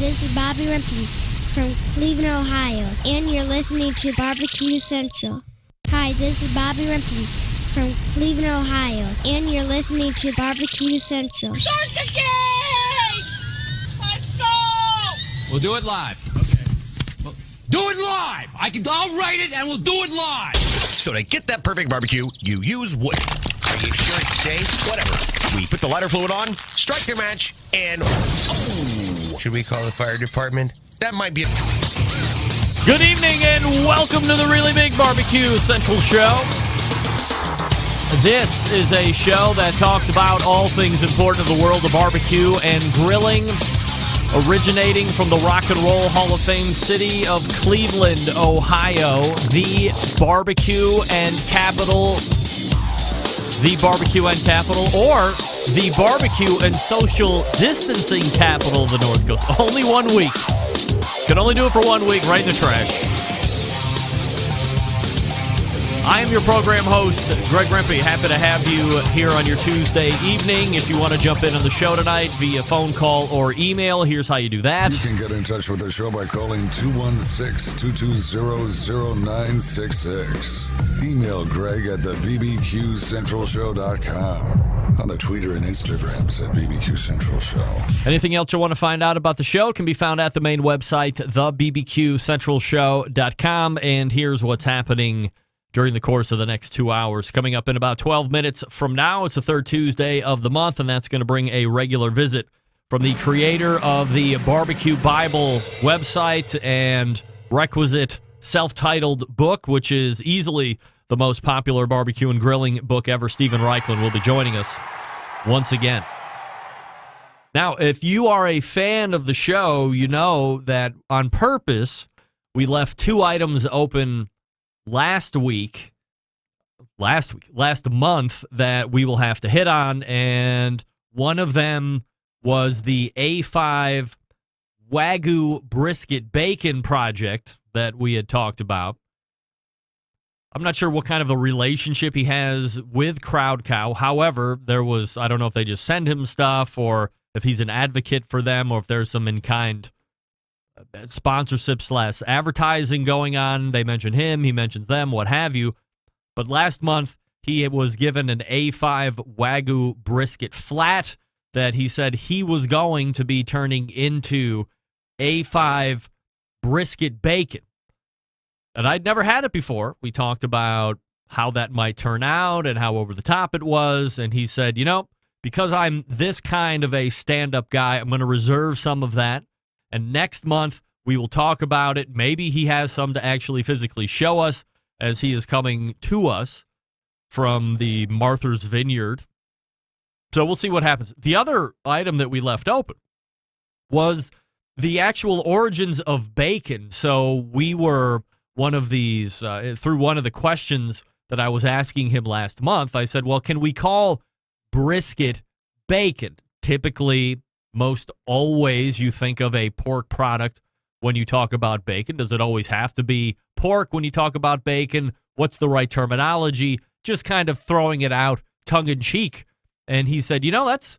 this is Bobby Rempe from Cleveland, Ohio, and you're listening to BBQ Central. Hi, this is Bobby Rempe from Cleveland, Ohio, and you're listening to BBQ Central. Start the game! Let's go! We'll do it live. Okay. Well, do it live! I'll write it and we'll do it live! So to get that perfect barbecue, you use wood. Are you sure it's safe? Whatever. We put the lighter fluid on, strike the match, and... Oh! Should we call the fire department? That might be a... Good evening and welcome to the Really Big Barbecue Central Show. This is a show that talks about all things important in the world of barbecue and grilling, originating from the Rock and Roll Hall of Fame city of Cleveland, Ohio, the barbecue and capital, or the barbecue and social distancing capital of the North Coast. Only 1 week. Can only do it for 1 week, right in the trash. I am your program host, Greg Rempe. Happy to have you here on your Tuesday evening. If you want to jump in on the show tonight via phone call or email, here's how you do that. You can get in touch with the show by calling 216-220-0966. Email Greg at the BBQCentralShow.com. On the Twitter and Instagrams at BBQ Central Show. Anything else you want to find out about the show can be found at the main website, thebbqcentralshow.com. And here's what's happening during the course of the next 2 hours. Coming up in about 12 minutes from now, it's the third Tuesday of the month, and that's going to bring a regular visit from the creator of the Barbecue Bible website and requisite self-titled book, which is easily the most popular barbecue and grilling book ever. Stephen Raichlen will be joining us once again. Now, if you are a fan of the show, you know that on purpose, we left two items open last month that we will have to hit on, and one of them was the A5 Wagyu brisket bacon project that we had talked about. I'm not sure what kind of a relationship he has with Crowd Cow. However, I don't know if they just send him stuff or if he's an advocate for them or if there's some in-kind sponsorship / advertising going on. They mention him, he mentions them, what have you. But last month, he was given an A5 Wagyu brisket flat that he said he was going to be turning into A5 brisket bacon. And I'd never had it before. We talked about how that might turn out and how over the top it was. And he said, because I'm this kind of a stand-up guy, I'm going to reserve some of that. And next month, we will talk about it. Maybe he has some to actually physically show us as he is coming to us from the Martha's Vineyard. So we'll see what happens. The other item that we left open was the actual origins of bacon. So we were one of these, through one of the questions that I was asking him last month, I said, well, can we call brisket bacon? Typically, most always you think of a pork product when you talk about bacon. Does it always have to be pork when you talk about bacon? What's the right terminology? Just kind of throwing it out tongue-in-cheek. And he said, that's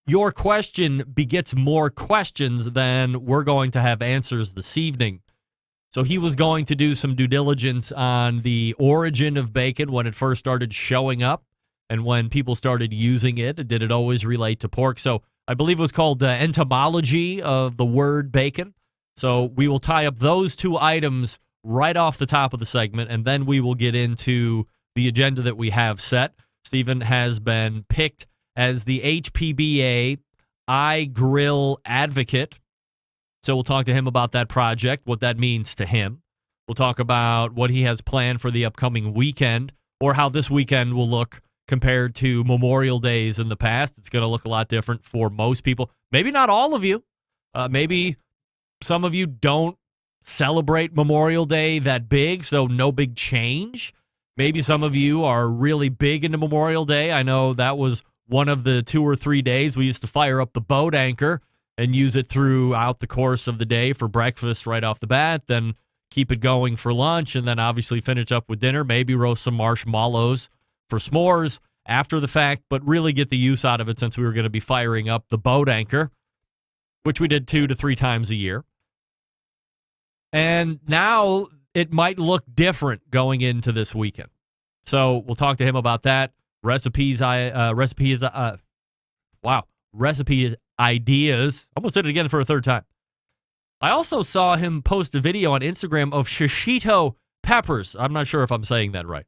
your question begets more questions than we're going to have answers this evening. So he was going to do some due diligence on the origin of bacon when it first started showing up and when people started using it. Did it always relate to pork? So I believe it was called etymology of the word bacon. So we will tie up those two items right off the top of the segment, and then we will get into the agenda that we have set. Stephen has been picked as the HPBA iGrill advocate. So we'll talk to him about that project, what that means to him. We'll talk about what he has planned for the upcoming weekend or how this weekend will look compared to Memorial Days in the past. It's going to look a lot different for most people. Maybe not all of you. Maybe some of you don't celebrate Memorial Day that big, so no big change. Maybe some of you are really big into Memorial Day. I know that was one of the 2 or 3 days we used to fire up the boat anchor and use it throughout the course of the day for breakfast right off the bat, then keep it going for lunch, and then obviously finish up with dinner, maybe roast some marshmallows for s'mores after the fact, but really get the use out of it since we were going to be firing up the boat anchor. which we did 2 to 3 times a year. And now it might look different going into this weekend. So we'll talk to him about that. Recipes ideas. Almost did it again for a third time. I also saw him post a video on Instagram of shishito peppers. I'm not sure if I'm saying that right.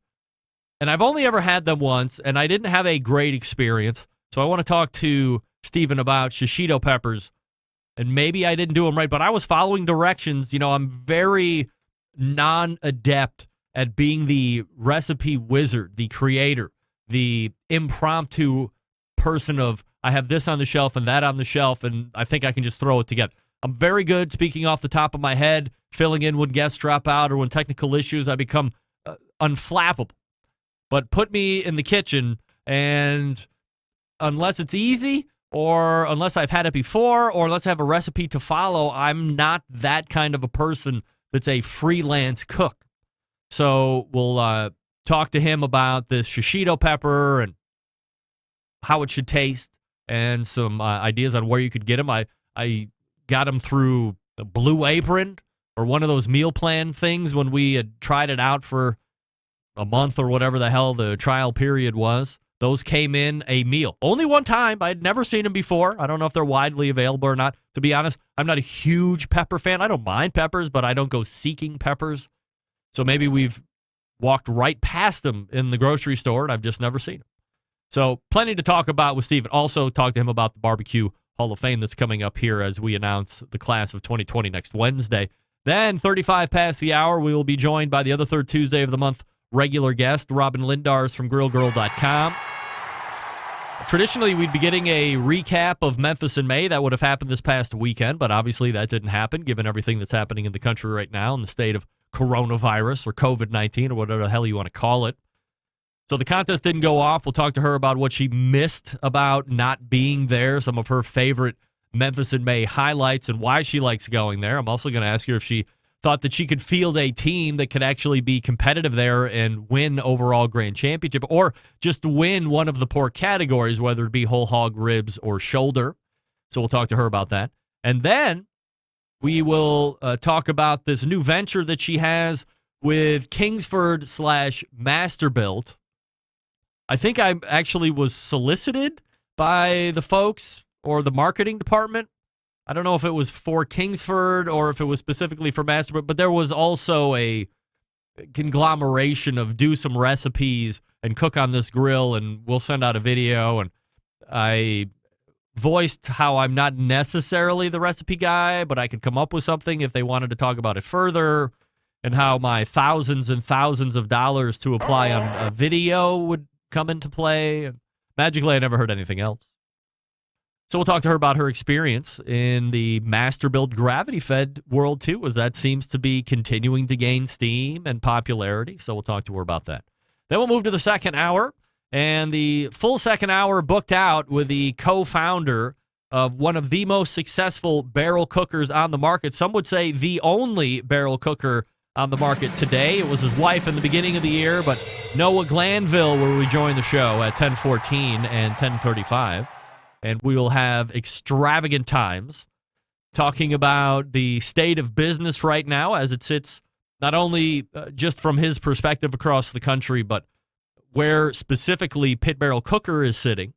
And I've only ever had them once, and I didn't have a great experience. So I want to talk to Steven about shishito peppers. And maybe I didn't do them right, but I was following directions. You know, I'm very non-adept at being the recipe wizard, the creator, the impromptu person of, I have this on the shelf and that on the shelf, and I think I can just throw it together. I'm very good speaking off the top of my head, filling in when guests drop out or when technical issues, I become unflappable. But put me in the kitchen, and unless it's easy or unless I've had it before or unless I have a recipe to follow, I'm not that kind of a person that's a freelance cook. So we'll talk to him about this shishito pepper and how it should taste and some ideas on where you could get them. I got them through the Blue Apron or one of those meal plan things when we had tried it out for a month or whatever the hell the trial period was. Those came in a meal. Only one time. I'd never seen them before. I don't know if they're widely available or not. To be honest, I'm not a huge pepper fan. I don't mind peppers, but I don't go seeking peppers. So maybe we've walked right past them in the grocery store, and I've just never seen them. So plenty to talk about with Steven. Also talk to him about the Barbecue Hall of Fame that's coming up here as we announce the class of 2020 next Wednesday. Then 35 past the hour, we will be joined by the other third Tuesday of the month regular guest, Robin Lindars from GrillGirl.com. Traditionally, we'd be getting a recap of Memphis in May. That would have happened this past weekend, but obviously that didn't happen given everything that's happening in the country right now in the state of coronavirus or COVID-19 or whatever the hell you want to call it. So the contest didn't go off. We'll talk to her about what she missed about not being there, some of her favorite Memphis in May highlights and why she likes going there. I'm also going to ask her if she thought that she could field a team that could actually be competitive there and win overall grand championship or just win one of the pork categories, whether it be whole hog, ribs, or shoulder. So we'll talk to her about that. And then we will talk about this new venture that she has with Kingsford / Masterbuilt. I think I actually was solicited by the folks or the marketing department. I don't know if it was for Kingsford or if it was specifically for Masterbuilt, but there was also a conglomeration of do some recipes and cook on this grill, and we'll send out a video. And I voiced how I'm not necessarily the recipe guy, but I could come up with something if they wanted to talk about it further, and how my thousands and thousands of dollars to apply on a video would come into play. And magically, I never heard anything else. So we'll talk to her about her experience in the Masterbuilt gravity-fed world, too, as that seems to be continuing to gain steam and popularity. So we'll talk to her about that. Then we'll move to the second hour, and the full second hour booked out with the co-founder of one of the most successful barrel cookers on the market. Some would say the only barrel cooker on the market today. It was his wife in the beginning of the year, but Noah Glanville will rejoin the show at 10:14 and 10:35. And we will have extravagant times talking about the state of business right now as it sits, not only just from his perspective across the country, but where specifically Pit Barrel Cooker is sitting,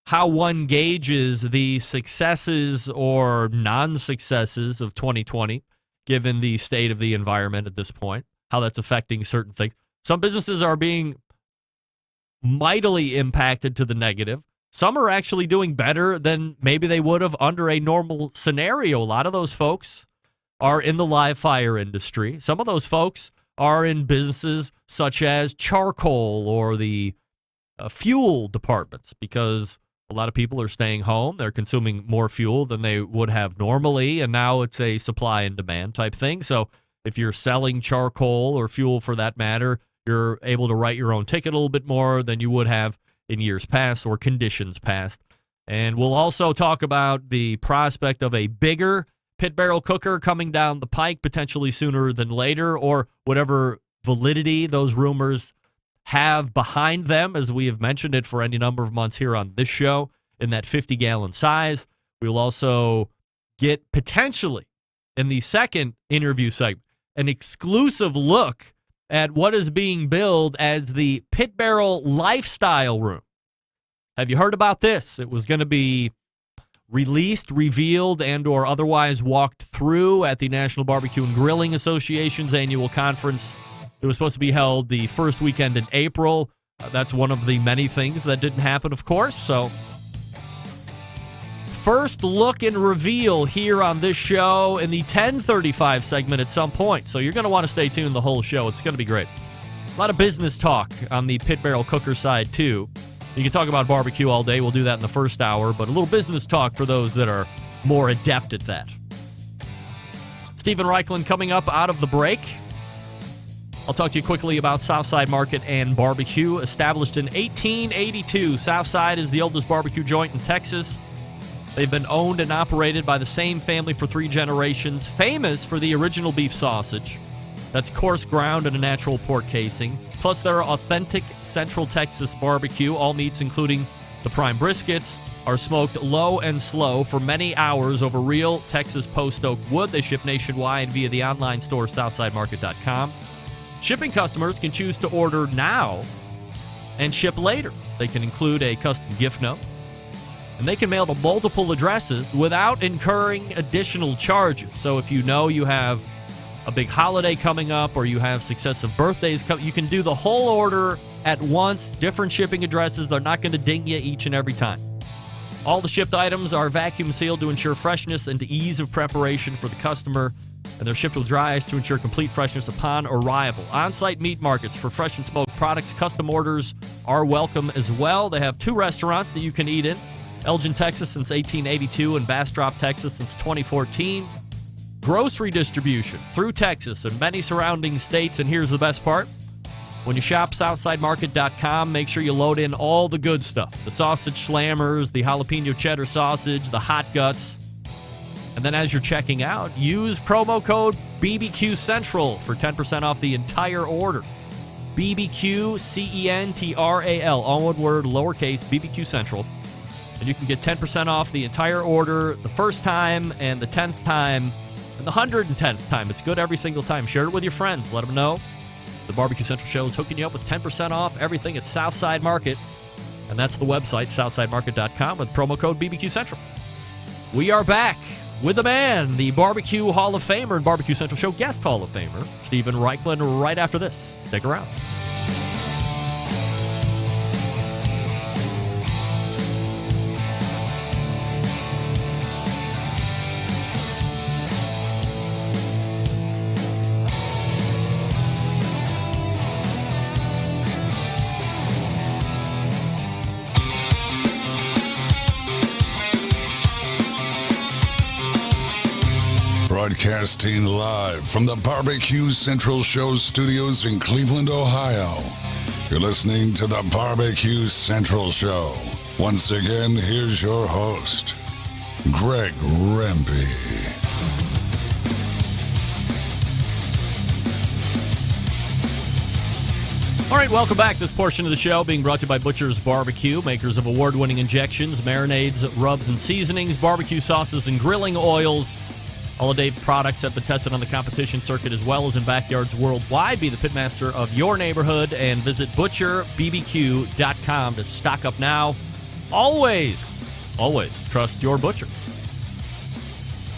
how one gauges the successes or non-successes of 2020, given the state of the environment at this point, how that's affecting certain things. Some businesses are being mightily impacted to the negative. Some are actually doing better than maybe they would have under a normal scenario. A lot of those folks are in the live fire industry. Some of those folks are in businesses such as charcoal or the fuel departments, because a lot of people are staying home. They're consuming more fuel than they would have normally, and now it's a supply and demand type thing. So if you're selling charcoal or fuel for that matter, you're able to write your own ticket a little bit more than you would have in years past or conditions past. And we'll also talk about the prospect of a bigger pit barrel cooker coming down the pike potentially sooner than later, or whatever validity those rumors have behind them, as we have mentioned it for any number of months here on this show, in that 50-gallon size. We will also get potentially in the second interview segment an exclusive look at what is being billed as the Pit Barrel Lifestyle Room. Have you heard about this? It was going to be released, revealed, and or otherwise walked through at the National Barbecue and Grilling Association's annual conference. It was supposed to be held the first weekend in April. That's one of the many things that didn't happen, of course. So, first look and reveal here on this show in the 10:35 segment at some point. So you're going to want to stay tuned the whole show. It's going to be great. A lot of business talk on the Pit Barrel Cooker side, too. You can talk about barbecue all day. We'll do that in the first hour, but a little business talk for those that are more adept at that. Stephen Raichlen coming up out of the break. I'll talk to you quickly about Southside Market and Barbecue. Established in 1882, Southside is the oldest barbecue joint in Texas. They've been owned and operated by the same family for 3 generations, famous for the original beef sausage. That's coarse ground and a natural pork casing. Plus, their authentic Central Texas barbecue. All meats, including the prime briskets, are smoked low and slow for many hours over real Texas post oak wood. They ship nationwide via the online store, SouthsideMarket.com. Shipping customers can choose to order now and ship later. They can include a custom gift note, and they can mail to multiple addresses without incurring additional charges. So if you know you have a big holiday coming up or you have successive birthdays coming, you can do the whole order at once, different shipping addresses. They're not going to ding you each and every time. All the shipped items are vacuum sealed to ensure freshness and ease of preparation for the customer, and they're shipped with dry ice to ensure complete freshness upon arrival. On-site meat markets for fresh and smoked products. Custom orders are welcome as well. They have 2 restaurants that you can eat in. Elgin, Texas since 1882 and Bastrop, Texas since 2014. Grocery distribution through Texas and many surrounding states. And here's the best part. When you shop SouthsideMarket.com, make sure you load in all the good stuff. The sausage slammers, the jalapeno cheddar sausage, the hot guts. And then as you're checking out, use promo code BBQ Central for 10% off the entire order. BBQ CENTRAL, all one word, lowercase, BBQ Central. And you can get 10% off the entire order the first time and the 10th time and the 110th time. It's good every single time. Share it with your friends. Let them know. The Barbecue Central Show is hooking you up with 10% off everything at Southside Market. And that's the website, SouthsideMarket.com, with promo code BBQ Central. We are back with the man, the Barbecue Hall of Famer and Barbecue Central Show guest Hall of Famer, Stephen Raichlen, right after this. Stick around. Broadcasting live from the Barbecue Central Show studios in Cleveland, Ohio. You're listening to the Barbecue Central Show. Once again, here's your host, Greg Rempe. All right, welcome back. This portion of the show being brought to you by Butcher's Barbecue, makers of award-winning injections, marinades, rubs, and seasonings, barbecue sauces, and grilling oils. All of Dave's products have been tested on the competition circuit as well as in backyards worldwide. Be the pitmaster of your neighborhood and visit butcherbbq.com to stock up now. Always trust your butcher.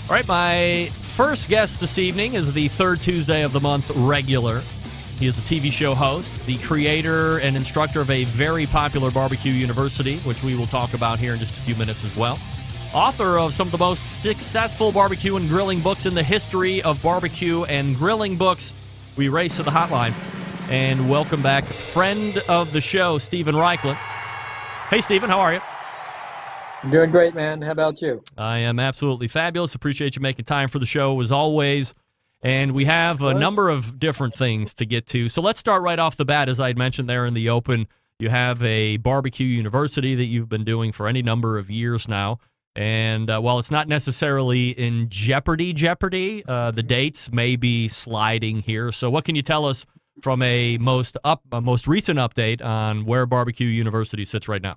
All right, my first guest this evening is the third Tuesday of the month regular. He is a TV show host, the creator and instructor of a very popular barbecue university, which we will talk about here in just a few minutes as well. Author of some of the most successful barbecue and grilling books in the history of barbecue and grilling books. We race to the hotline and welcome back friend of the show, Stephen Raichlen. Hey, Stephen, how are you? I'm doing great, man. How about you? I am absolutely fabulous. Appreciate you making time for the show as always. And we have a number of different things to get to. So let's start right off the bat. As I had mentioned there in the open, you have a barbecue university that you've been doing for any number of years now. And while it's not necessarily in jeopardy, the dates may be sliding here. So what can you tell us from a most recent update on where Barbecue University sits right now?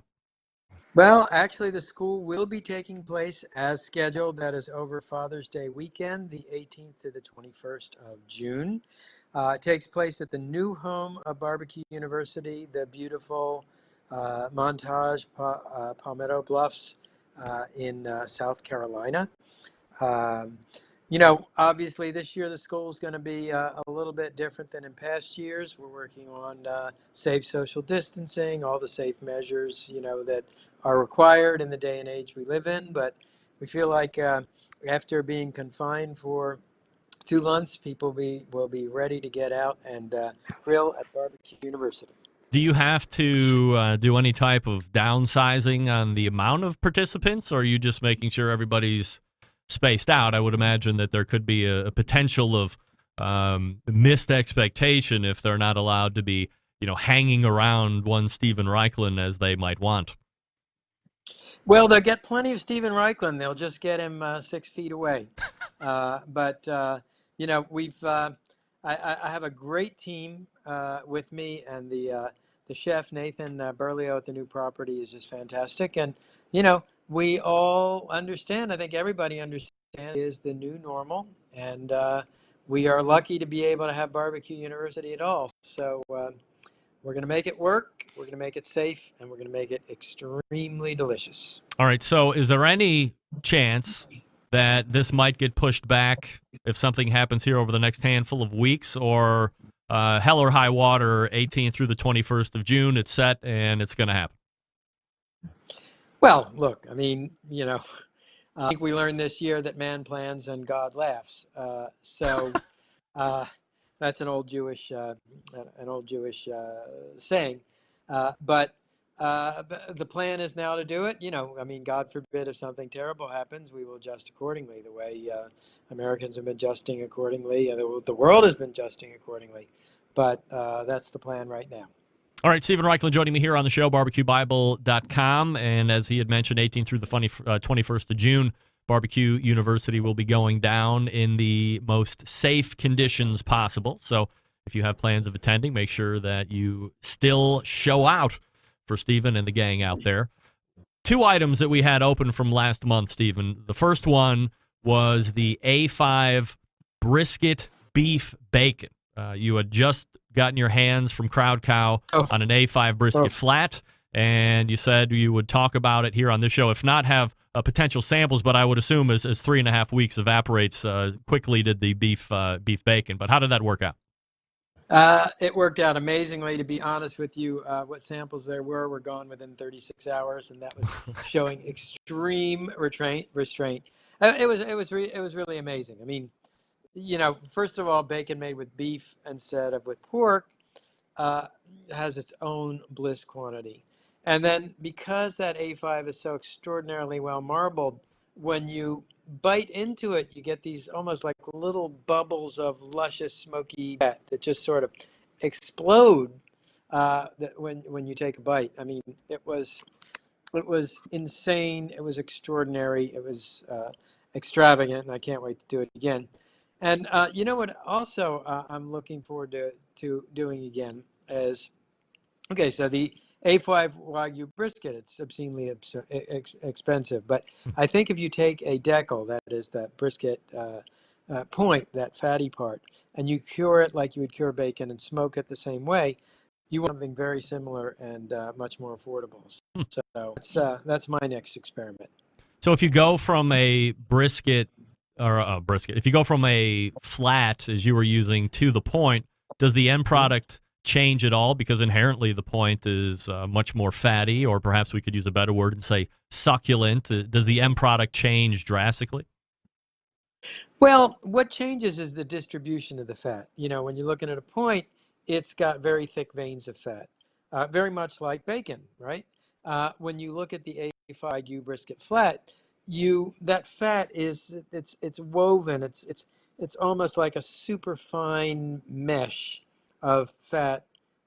Well, actually, the school will be taking place as scheduled. That is over Father's Day weekend, the 18th to the 21st of June. It takes place at the new home of Barbecue University, the beautiful Palmetto Bluffs in South Carolina. Um, Obviously this year the school is going to be a little bit different than in past years. We're working on safe social distancing, all the safe measures, that are required in the day and age we live in. But we feel like after being confined for 2 months, people will be ready to get out and grill at Barbecue University. Do you have to do any type of downsizing on the amount of participants, or are you just making sure everybody's spaced out? I would imagine that there could be a potential of missed expectation if they're not allowed to be, hanging around one Stephen Raichlen as they might want. Well, they'll get plenty of Stephen Raichlen. They'll just get him 6 feet away. We've I have a great team with me, and the chef Nathan Berlioz at the new property is just fantastic. And we all understand. I think everybody understands is the new normal, and we are lucky to be able to have Barbecue University at all. So we're going to make it work. We're going to make it safe, and we're going to make it extremely delicious. All right. So is there any chance that this might get pushed back if something happens here over the next handful of weeks, or hell or high water, 18th through the 21st of June, it's set and it's going to happen? Well, look, I mean, I think we learned this year that man plans and God laughs. That's an old Jewish saying. But the plan is now to do it. God forbid if something terrible happens, we will adjust accordingly. The way Americans have been adjusting accordingly, the world has been adjusting accordingly. But that's the plan right now. All right, Stephen Raichlen joining me here on the show, barbecuebible.com. And as he had mentioned, 18th through the 21st of June, Barbecue University will be going down in the most safe conditions possible. So if you have plans of attending, make sure that you still show out for Stephen and the gang out there. 2 items that we had open from last month, Stephen. The first one was the A5 brisket beef bacon. You had just gotten your hands from Crowd Cow on an A5 brisket flat, and you said you would talk about it here on this show. If not, have potential samples, but I would assume as 3.5 weeks evaporates, quickly did the beef bacon. But how did that work out? It worked out amazingly, to be honest with you. What samples there were gone within 36 hours, and that was showing extreme restraint. It was really amazing. I mean, first of all, bacon made with beef instead of with pork has its own bliss quantity. And then because that A5 is so extraordinarily well marbled, when you bite into it, you get these almost like little bubbles of luscious, smoky fat that just sort of explode when you take a bite. I mean, it was insane. It was extraordinary. It was extravagant, and I can't wait to do it again. And you know what? Also, I'm looking forward to doing again is so the A5 Wagyu brisket. It's obscenely expensive, but I think if you take a decal, that is that brisket point, that fatty part, and you cure it like you would cure bacon and smoke it the same way, you want something very similar and much more affordable. So that's my next experiment. So if you go from a brisket, if you go from a flat, as you were using, to the point, does the end product change at all? Because inherently the point is much more fatty, or perhaps we could use a better word and say succulent. Does the end product change drastically? Well, what changes is the distribution of the fat. When you're looking at a point, it's got very thick veins of fat, very much like bacon, right? When you look at the A5 Wagyu brisket flat, that fat is it's woven. It's almost like a super fine mesh of fat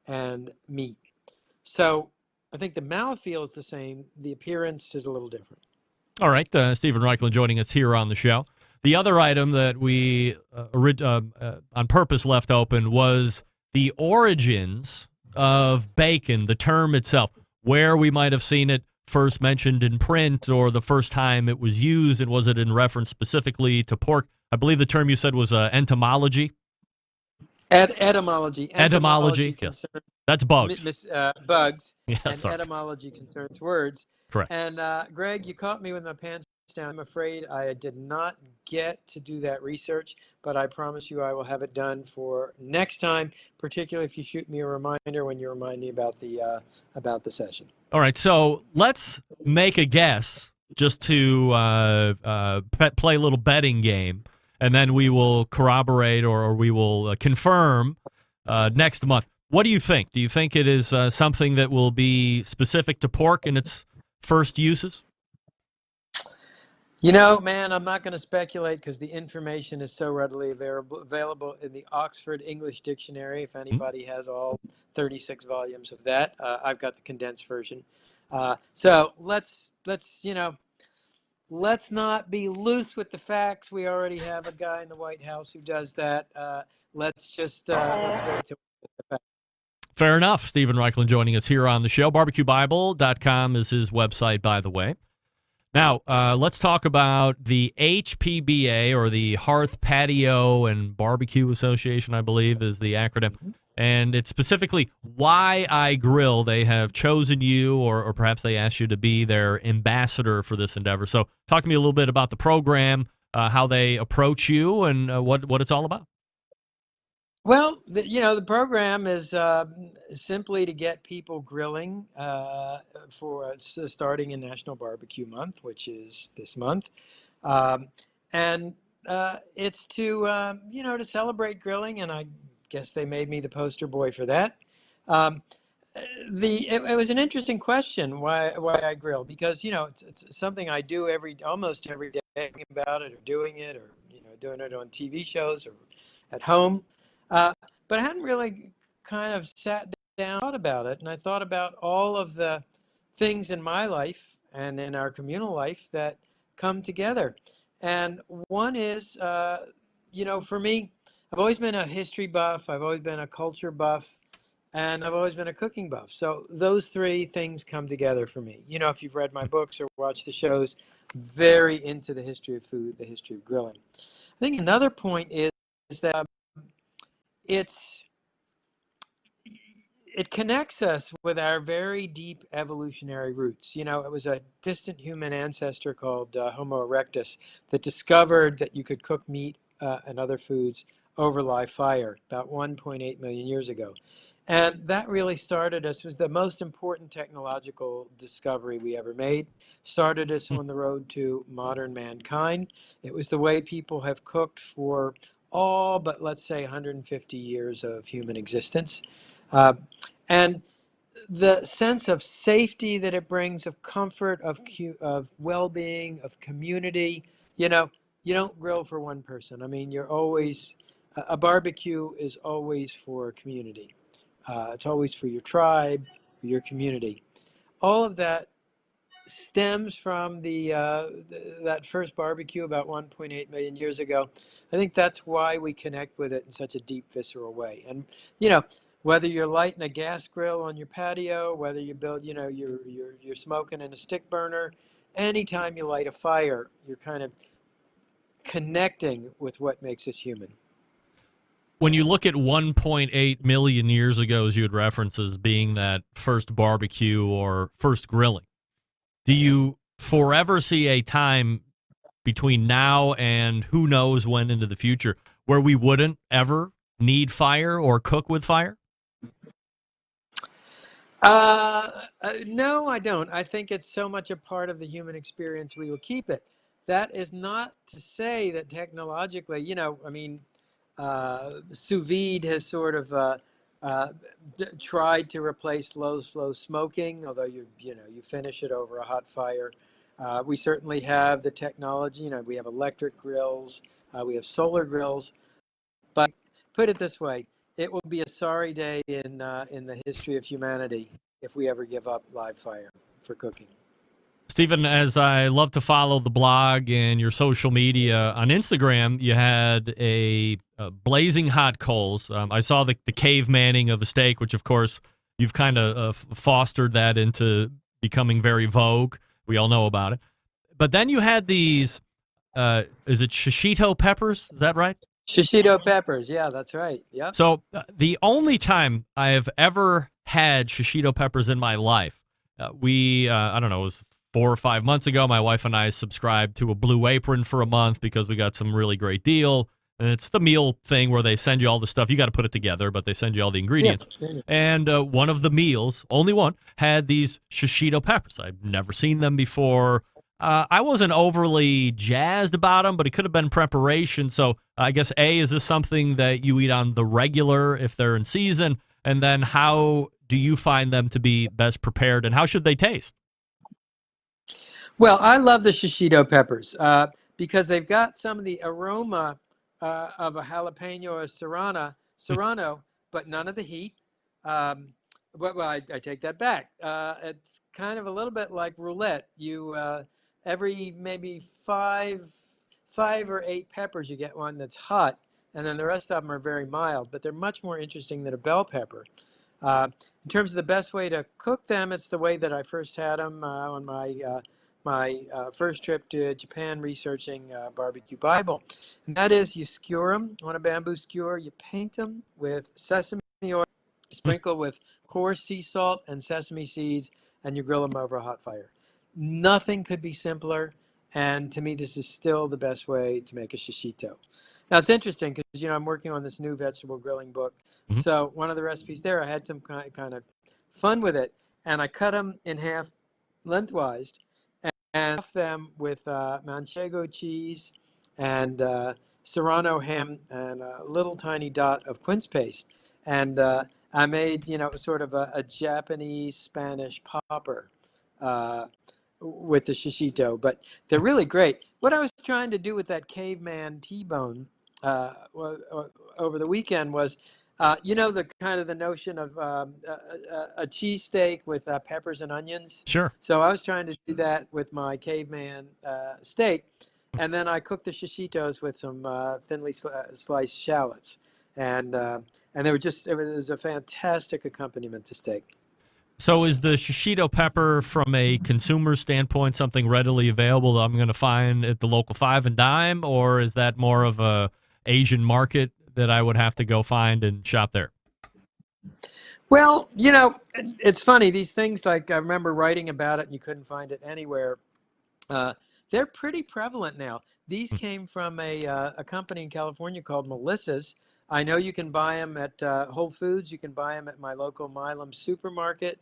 and meat. So I think the mouthfeel is the same. The appearance is a little different. All right, Stephen Raichlen joining us here on the show. The other item that we on purpose left open was the origins of bacon, the term itself, where we might have seen it first mentioned in print or the first time it was used, and was it in reference specifically to pork? I believe the term you said was entomology. Etymology. Etymology, yes. concerns That's bugs. bugs, Yeah, and sorry. etymology concerns words. Correct. And Greg, you caught me with my pants down. I'm afraid I did not get to do that research, but I promise you I will have it done for next time, particularly if you shoot me a reminder when you remind me about the session. All right, so let's make a guess just to play a little betting game, and then we will corroborate or we will confirm next month. What do you think? Do you think it is something that will be specific to pork in its first uses? You know, man, I'm not going to speculate because the information is so readily available in the Oxford English Dictionary. If anybody has all 36 volumes of that, I've got the condensed version. So let's not be loose with the facts. We already have a guy in the White House who does that. Let's wait till the facts. Fair enough. Stephen Raichlen joining us here on the show. BarbecueBible.com is his website, by the way. Now, let's talk about the HPBA, or the Hearth Patio and Barbecue Association, I believe is the acronym. And it's specifically why I Grill. They have chosen you, or perhaps they asked you to be their ambassador for this endeavor. So talk to me a little bit about the program, how they approach you, and what it's all about. Well, the program is simply to get people grilling for starting in National Barbecue Month, which is this month. And it's to, to celebrate grilling, and I guess they made me the poster boy for that. It was an interesting question, why I grill, because, it's something I do almost every day, thinking about it or doing it, or, doing it on TV shows or at home. But I hadn't really kind of sat down and thought about it. And I thought about all of the things in my life and in our communal life that come together. And one is, for me, I've always been a history buff. I've always been a culture buff. And I've always been a cooking buff. So those three things come together for me. If you've read my books or watched the shows, very into the history of food, the history of grilling. I think another point is that it connects us with our very deep evolutionary roots. It was a distant human ancestor called Homo erectus that discovered that you could cook meat and other foods over live fire about 1.8 million years ago. And that really started us, was the most important technological discovery we ever made, started us on the road to modern mankind. It was the way people have cooked for all but, let's say, 150 years of human existence. And the sense of safety that it brings, of comfort, of well-being, of community. You don't grill for one person. I mean, you're always, a barbecue is always for community. It's always for your tribe, for your community. All of that stems from that first barbecue about 1.8 million years ago. I think that's why we connect with it in such a deep, visceral way. And whether you're lighting a gas grill on your patio, whether you build, you're smoking in a stick burner, anytime you light a fire, you're kind of connecting with what makes us human. When you look at 1.8 million years ago, as you had referenced as being that first barbecue or first grilling, do you forever see a time between now and who knows when into the future where we wouldn't ever need fire or cook with fire? No, I don't. I think it's so much a part of the human experience, we will keep it. That is not to say that technologically, sous vide has sort of tried to replace slow smoking, although you finish it over a hot fire. We certainly have the technology. We have electric grills, we have solar grills. But put it this way: it will be a sorry day in the history of humanity if we ever give up live fire for cooking. Stephen, as I love to follow the blog and your social media, on Instagram, you had a blazing hot coals. I saw the cavemanning of a steak, which, of course, you've kind of fostered that into becoming very vogue. We all know about it. But then you had these, is it shishito peppers? Is that right? Shishito peppers. Yeah, that's right. Yep. So the only time I have ever had shishito peppers in my life, I don't know, it was 4 or 5 months ago. My wife and I subscribed to a Blue Apron for a month because we got some really great deal. And it's the meal thing where they send you all the stuff. You got to put it together, but they send you all the ingredients. Yeah. And one of the meals, only one, had these shishito peppers. I've never seen them before. I wasn't overly jazzed about them, but it could have been preparation. So I guess, A, is this something that you eat on the regular if they're in season? And then how do you find them to be best prepared, and how should they taste? Well, I love the shishito peppers because they've got some of the aroma of a jalapeno or serrano, but none of the heat. Well, I take that back. It's kind of a little bit like roulette. You every maybe five or 8 peppers, you get one that's hot, and then the rest of them are very mild. But they're much more interesting than a bell pepper. In terms of the best way to cook them, it's the way that I first had them on my first trip to Japan researching barbecue Bible. And that is, you skewer them on a bamboo skewer, you paint them with sesame oil, sprinkle with coarse sea salt and sesame seeds, and you grill them over a hot fire. Nothing could be simpler, and to me, this is still the best way to make a shishito. Now, it's interesting because, I'm working on this new vegetable grilling book. Mm-hmm. So one of the recipes there, I had some kind of fun with it, and I cut them in half lengthwise and stuff them with manchego cheese and serrano ham and a little tiny dot of quince paste. And I made, sort of a Japanese Spanish popper with the shishito, but they're really great. What I was trying to do with that caveman T-bone over the weekend was, the notion of a cheesesteak with peppers and onions. Sure. So I was trying to do that with my caveman steak, and then I cooked the shishitos with some thinly sliced shallots, and they were it was a fantastic accompaniment to steak. So is the shishito pepper, from a consumer standpoint, something readily available that I'm going to find at the local 5 and dime, or is that more of a Asian market that I would have to go find and shop there? Well, it's funny. These things, like I remember writing about it and you couldn't find it anywhere. They're pretty prevalent now. These came from a company in California called Melissa's. I know you can buy them at Whole Foods. You can buy them at my local Milam supermarket.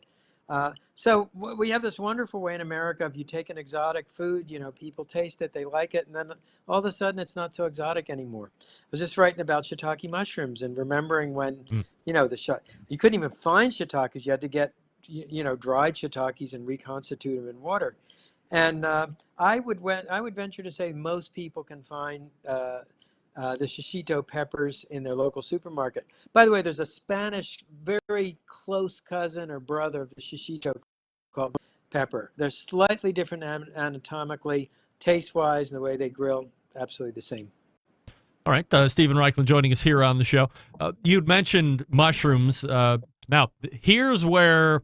So we have this wonderful way in America. If you take an exotic food, people taste it, they like it, and then all of a sudden it's not so exotic anymore. I was just writing about shiitake mushrooms and remembering when, you couldn't even find shiitakes. You had to get, dried shiitakes and reconstitute them in water. And I would venture to say most people can find the shishito peppers in their local supermarket. By the way, there's a Spanish, very close cousin or brother of the shishito called pepper. They're slightly different anatomically, taste-wise, and the way they grill, absolutely the same. All right, Stephen Raichlen joining us here on the show. You'd mentioned mushrooms. Now, here's where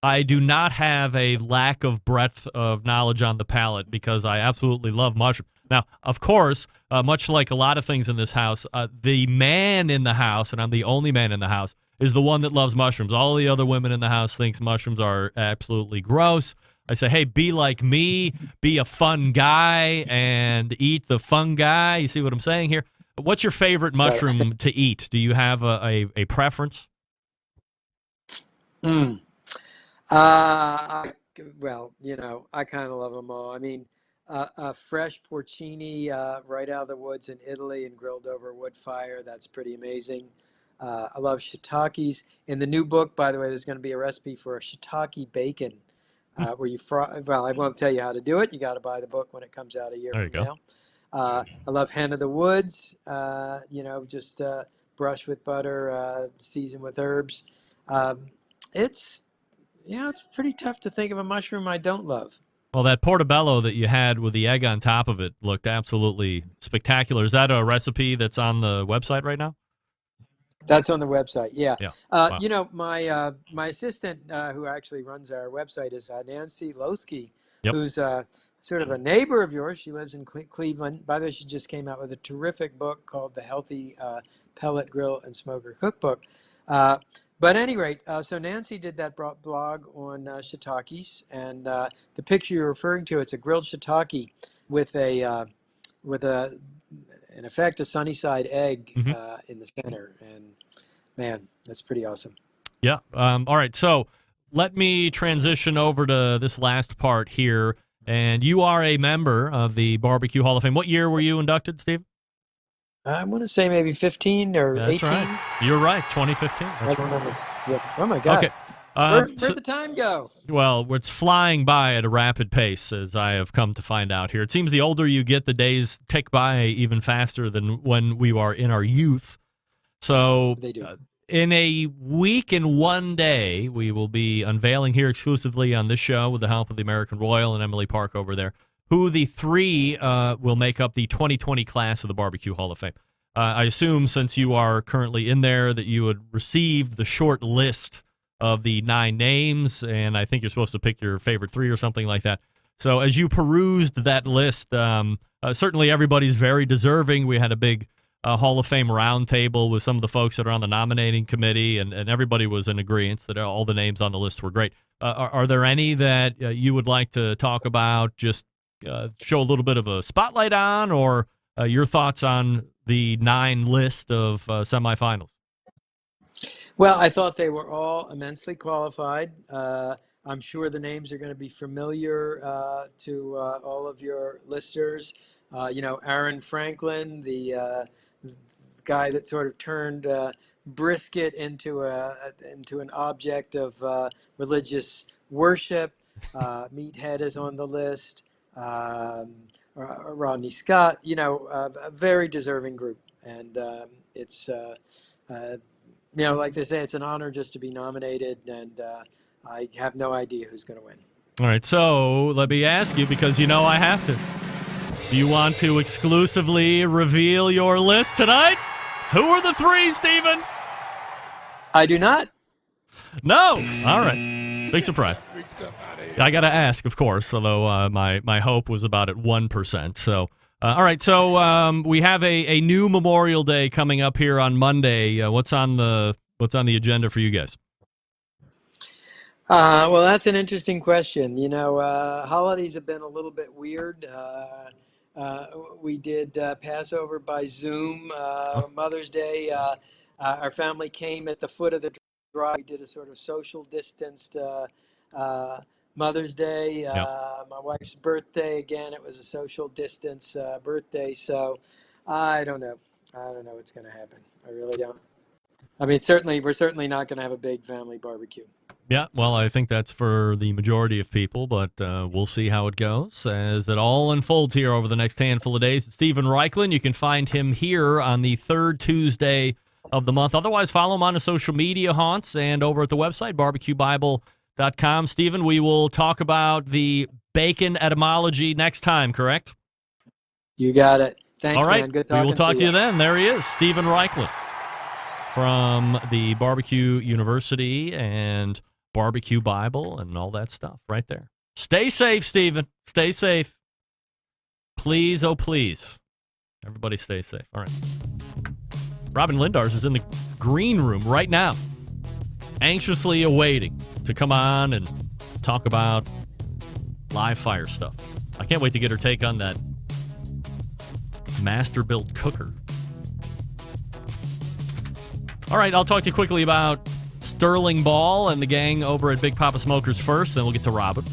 I do not have a lack of breadth of knowledge on the palate, because I absolutely love mushrooms. Now, of course, much like a lot of things in this house, the man in the house, and I'm the only man in the house, is the one that loves mushrooms. All the other women in the house thinks mushrooms are absolutely gross. I say, hey, be like me, be a fun guy, and eat the fun guy. You see what I'm saying here? What's your favorite mushroom to eat? Do you have a preference? Well, I kind of love them all. I mean, a fresh porcini right out of the woods in Italy and grilled over a wood fire, that's pretty amazing. I love shiitakes. In the new book, by the way, there's going to be a recipe for a shiitake bacon where you fry. Well, I won't tell you how to do it. You got to buy the book when it comes out a year from now. I love hen of the woods, just brush with butter, season with herbs. It's pretty tough to think of a mushroom I don't love. Well, that portobello that you had with the egg on top of it looked absolutely spectacular. Is that a recipe that's on the website right now? That's on the website. Yeah. Yeah. Wow. You know, my assistant, who actually runs our website, is Nancy Losky, Yep. who's sort of a neighbor of yours. She lives in Cleveland. By the way, she just came out with a terrific book called The Healthy Pellet Grill and Smoker Cookbook. But at any rate, so Nancy did that blog on shiitakes, and the picture you're referring to, it's a grilled shiitake with in effect, a sunny side egg in the center. And man, that's pretty awesome. Yeah. All right. So let me transition over to this last part here. And you are a member of the Barbecue Hall of Fame. What year were you inducted, Steve? I want to say maybe 15 or 18. That's right. You're right. 2015. That's right. Yep. Oh my God. Okay. Where'd the time go? Well, it's flying by at a rapid pace, as I have come to find out here. It seems the older you get, the days tick by even faster than when we were in our youth. So They do. in a week and 1 day, we will be unveiling here exclusively on this show with the help of the American Royal and Emily Park over there, who the three will make up the 2020 class of the Barbecue Hall of Fame. I assume since you are currently in there that you would receive the short list of the 9 names, and I think you're supposed to pick your favorite 3 or something like that. So as you perused that list, certainly everybody's very deserving. We had a big Hall of Fame roundtable with some of the folks that are on the nominating committee, and everybody was in agreement that all the names on the list were great. Are there any that you would like to talk about, just show a little bit of a spotlight on, or your thoughts on the 9 list of semifinals? Well, I thought they were all immensely qualified. I'm sure the names are going to be familiar to all of your listeners. You know, Aaron Franklin, the guy that sort of turned brisket into an object of religious worship. Meathead is on the list. Rodney Scott, you know, a very deserving group, and it's. You know, like they say, it's an honor just to be nominated, and I have no idea who's going to win. All right, so let me ask you, because you know I have to. Do you want to exclusively reveal your list tonight? Who are the 3, Stephen? I do not. No. All right. Big surprise. I got to ask, of course, although my hope was about at 1%. So. All right, so we have a new Memorial Day coming up here on Monday. What's on the agenda for you guys? Well, that's an interesting question. You know, holidays have been a little bit weird. We did Passover by Zoom. Mother's Day, our family came at the foot of the drive. We did a sort of social distanced Mother's Day, my wife's birthday, again, it was a social distance birthday. So I don't know. I don't know what's going to happen. I really don't. I mean, we're certainly not going to have a big family barbecue. Yeah, well, I think that's for the majority of people, but we'll see how it goes as it all unfolds here over the next handful of days. It's Stephen Raichlen. You can find him here on the 3rd Tuesday of the month. Otherwise, follow him on his social media haunts and over at the website, barbecuebible.com. Stephen, we will talk about the bacon etymology next time, correct? You got it. Thanks, all right. man. Good we talking will talk to you you then. There he is, Stephen Raichlen from the Barbecue University and Barbecue Bible and all that stuff right there. Stay safe, Stephen. Stay safe. Please, oh please. Everybody stay safe. All right. Robin Lindars is in the green room right now, anxiously awaiting to come on and talk about live fire stuff. I can't wait to get her take on that master-built cooker. All right, I'll talk to you quickly about Sterling Ball and the gang over at Big Papa Smokers first, then we'll get to Robin.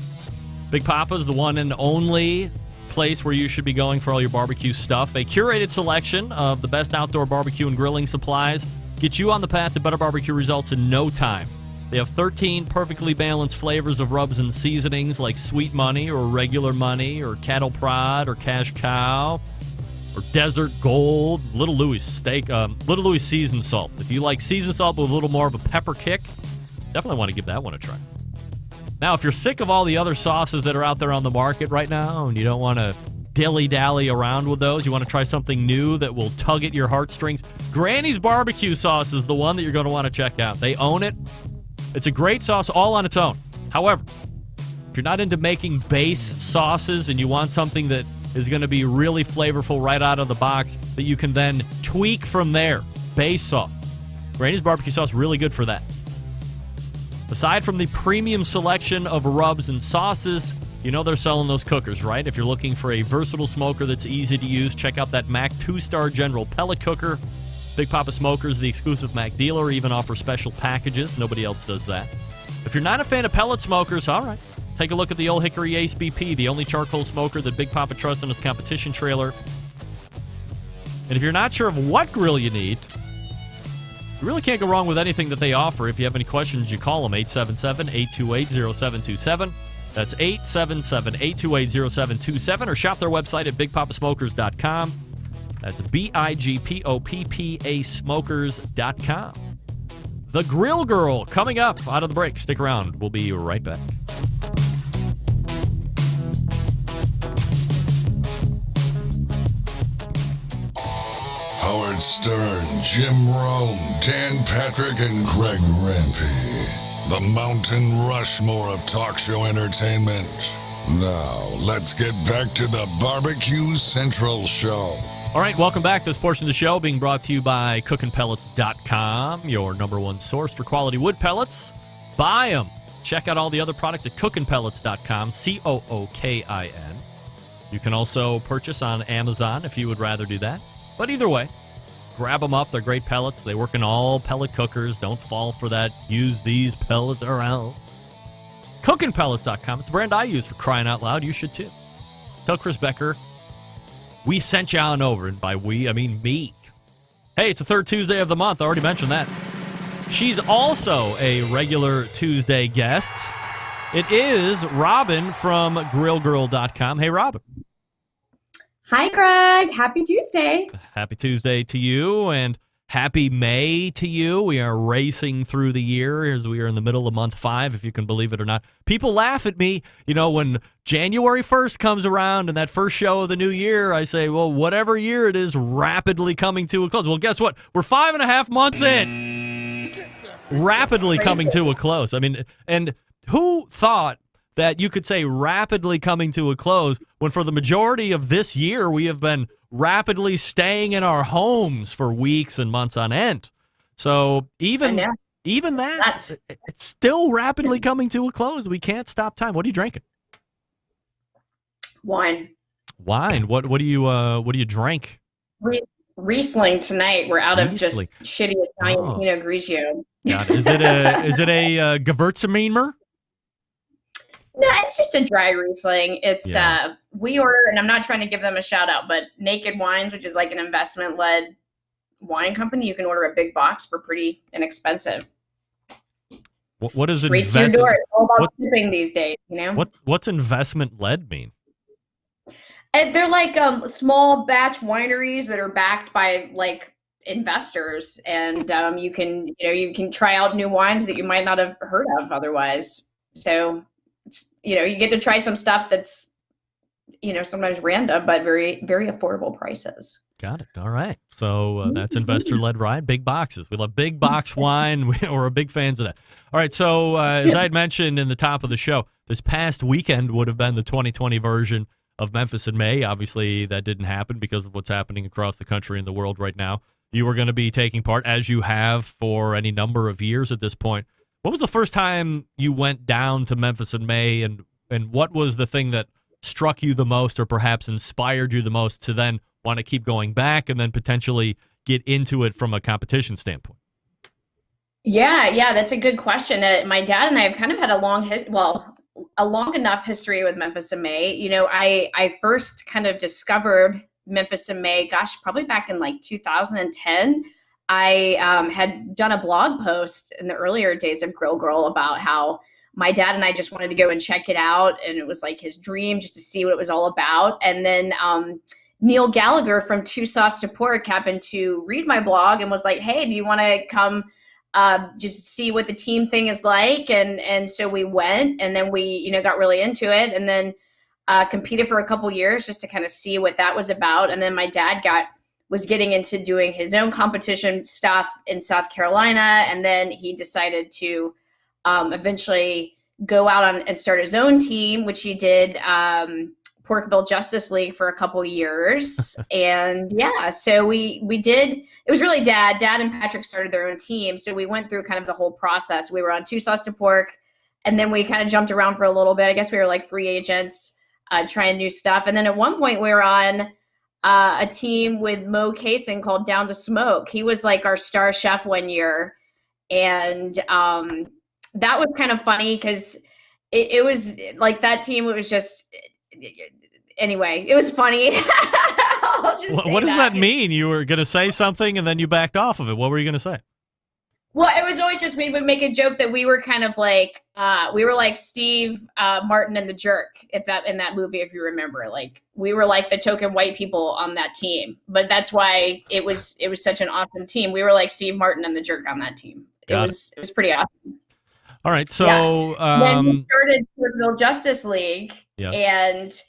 Big Papa's the one and only place where you should be going for all your barbecue stuff. A curated selection of the best outdoor barbecue and grilling supplies get you on the path to better barbecue results in no time. They have 13 perfectly balanced flavors of rubs and seasonings like Sweet Money or Regular Money or Cattle Prod or Cash Cow or Desert Gold, Little Louis steak, Little Louis seasoned salt. If you like seasoned salt with a little more of a pepper kick, definitely want to give that one a try. Now, if you're sick of all the other sauces that are out there on the market right now and you don't want to dilly-dally around with those, you want to try something new that will tug at your heartstrings, Granny's barbecue sauce is the one that you're going to want to check out. They own it. It's a great sauce all on its own. However, if you're not into making base sauces and you want something that is going to be really flavorful right out of the box that you can then tweak from there, base sauce. Granny's barbecue sauce, really good for that. Aside from the premium selection of rubs and sauces, you know they're selling those cookers, right? If you're looking for a versatile smoker that's easy to use, check out that Mac 2-Star General pellet cooker. Big Papa Smokers, the exclusive Mac dealer, even offer special packages. Nobody else does that. If you're not a fan of pellet smokers, all right. Take a look at the Old Hickory Ace BP, the only charcoal smoker that Big Papa trusts in his competition trailer. And if you're not sure of what grill you need, you really can't go wrong with anything that they offer. If you have any questions, you call them 877-828-0727. That's 877-828-0727, or shop their website at bigpapasmokers.com. That's BIGPOPPA smokers.com. The Grill Girl coming up out of the break. Stick around. We'll be right back. Howard Stern, Jim Rome, Dan Patrick, and Greg Rempe. The Mountain Rushmore of talk show entertainment. Now, let's get back to the Barbecue Central Show. All right, welcome back. This portion of the show being brought to you by cookinpellets.com, your number one source for quality wood pellets. Buy them. Check out all the other products at cookinpellets.com, COOKIN. You can also purchase on Amazon if you would rather do that. But either way, grab them up. They're great pellets. They work in all pellet cookers. Don't fall for that. Use these pellets around. Cookinpellets.com. It's the brand I use, for crying out loud. You should too. Tell Chris Becker we sent you on over. And by we, I mean me. Hey, it's the third Tuesday of the month. I already mentioned that. She's also a regular Tuesday guest. It is Robin from grillgirl.com. Hey, Robin. Hi, Greg. Happy Tuesday. Happy Tuesday to you, and happy May to you. We are racing through the year as we are in the middle of month 5, if you can believe it or not. People laugh at me, when January 1st comes around and that first show of the new year, I say, well, whatever year it is, rapidly coming to a close. Well, guess what? We're 5.5 months in. Rapidly coming to a close. I mean, and who thought that you could say rapidly coming to a close when for the majority of this year we have been rapidly staying in our homes for weeks and months on end. So even that, it's still rapidly coming to a close. We can't stop time. What are you drinking? Wine. What do you drink? Riesling tonight. We're out of just shitty Italian Pinot Grigio. God, is it a Gewürztraminer? No, it's just a dry Riesling. It's we order, and I'm not trying to give them a shout out, but Naked Wines, which is like an investment led wine company, you can order a big box for pretty inexpensive. What is straight to your door? It's all about shipping these days, What's investment led mean? And they're like small batch wineries that are backed by like investors, and you can try out new wines that you might not have heard of otherwise. So you get to try some stuff that's sometimes random but very, very affordable prices. Got it. All right. So that's investor-led ride. Big boxes. We love big box wine. We're big fans of that. All right. So as I had mentioned in the top of the show, this past weekend would have been the 2020 version of Memphis in May. Obviously, that didn't happen because of what's happening across the country and the world right now. You were going to be taking part, as you have for any number of years at this point. What was the first time you went down to Memphis in May, and what was the thing that struck you the most or perhaps inspired you the most to then want to keep going back and then potentially get into it from a competition standpoint? Yeah, that's a good question. My dad and I have kind of had a long enough history with Memphis in May. I first kind of discovered Memphis in May, probably back in like 2010. I had done a blog post in the earlier days of Grill Girl about how my dad and I just wanted to go and check it out. And it was like his dream just to see what it was all about. And then Neil Gallagher from Two Sauce to Pork happened to read my blog and was like, hey, do you want to come just see what the team thing is like? And so we went, and then we, got really into it. And then competed for a couple years just to kind of see what that was about. And then my dad was getting into doing his own competition stuff in South Carolina. And then he decided to eventually go out and start his own team, which he did, Porkville Justice League for a couple years. And yeah, so we did, it was really Dad and Patrick started their own team. So we went through kind of the whole process. We were on Two Sauce to Pork, and then we kind of jumped around for a little bit. I guess we were like free agents, trying new stuff. And then at one point we were on a team with Mo Kaysen called Down to Smoke. He was like our star chef one year. And that was kind of funny because it was like that team, it was just, anyway, it was funny. What does that mean? You were going to say something and then you backed off of it. What were you going to say? Well, it was always just, we would make a joke that we were kind of like, we were like Steve Martin and the Jerk, in that movie, if you remember. Like, we were like the token white people on that team. But that's why it was such an awesome team. We were like Steve Martin and the Jerk on that team. It was pretty awesome. All right, so then we started Porkville Justice League, yes. and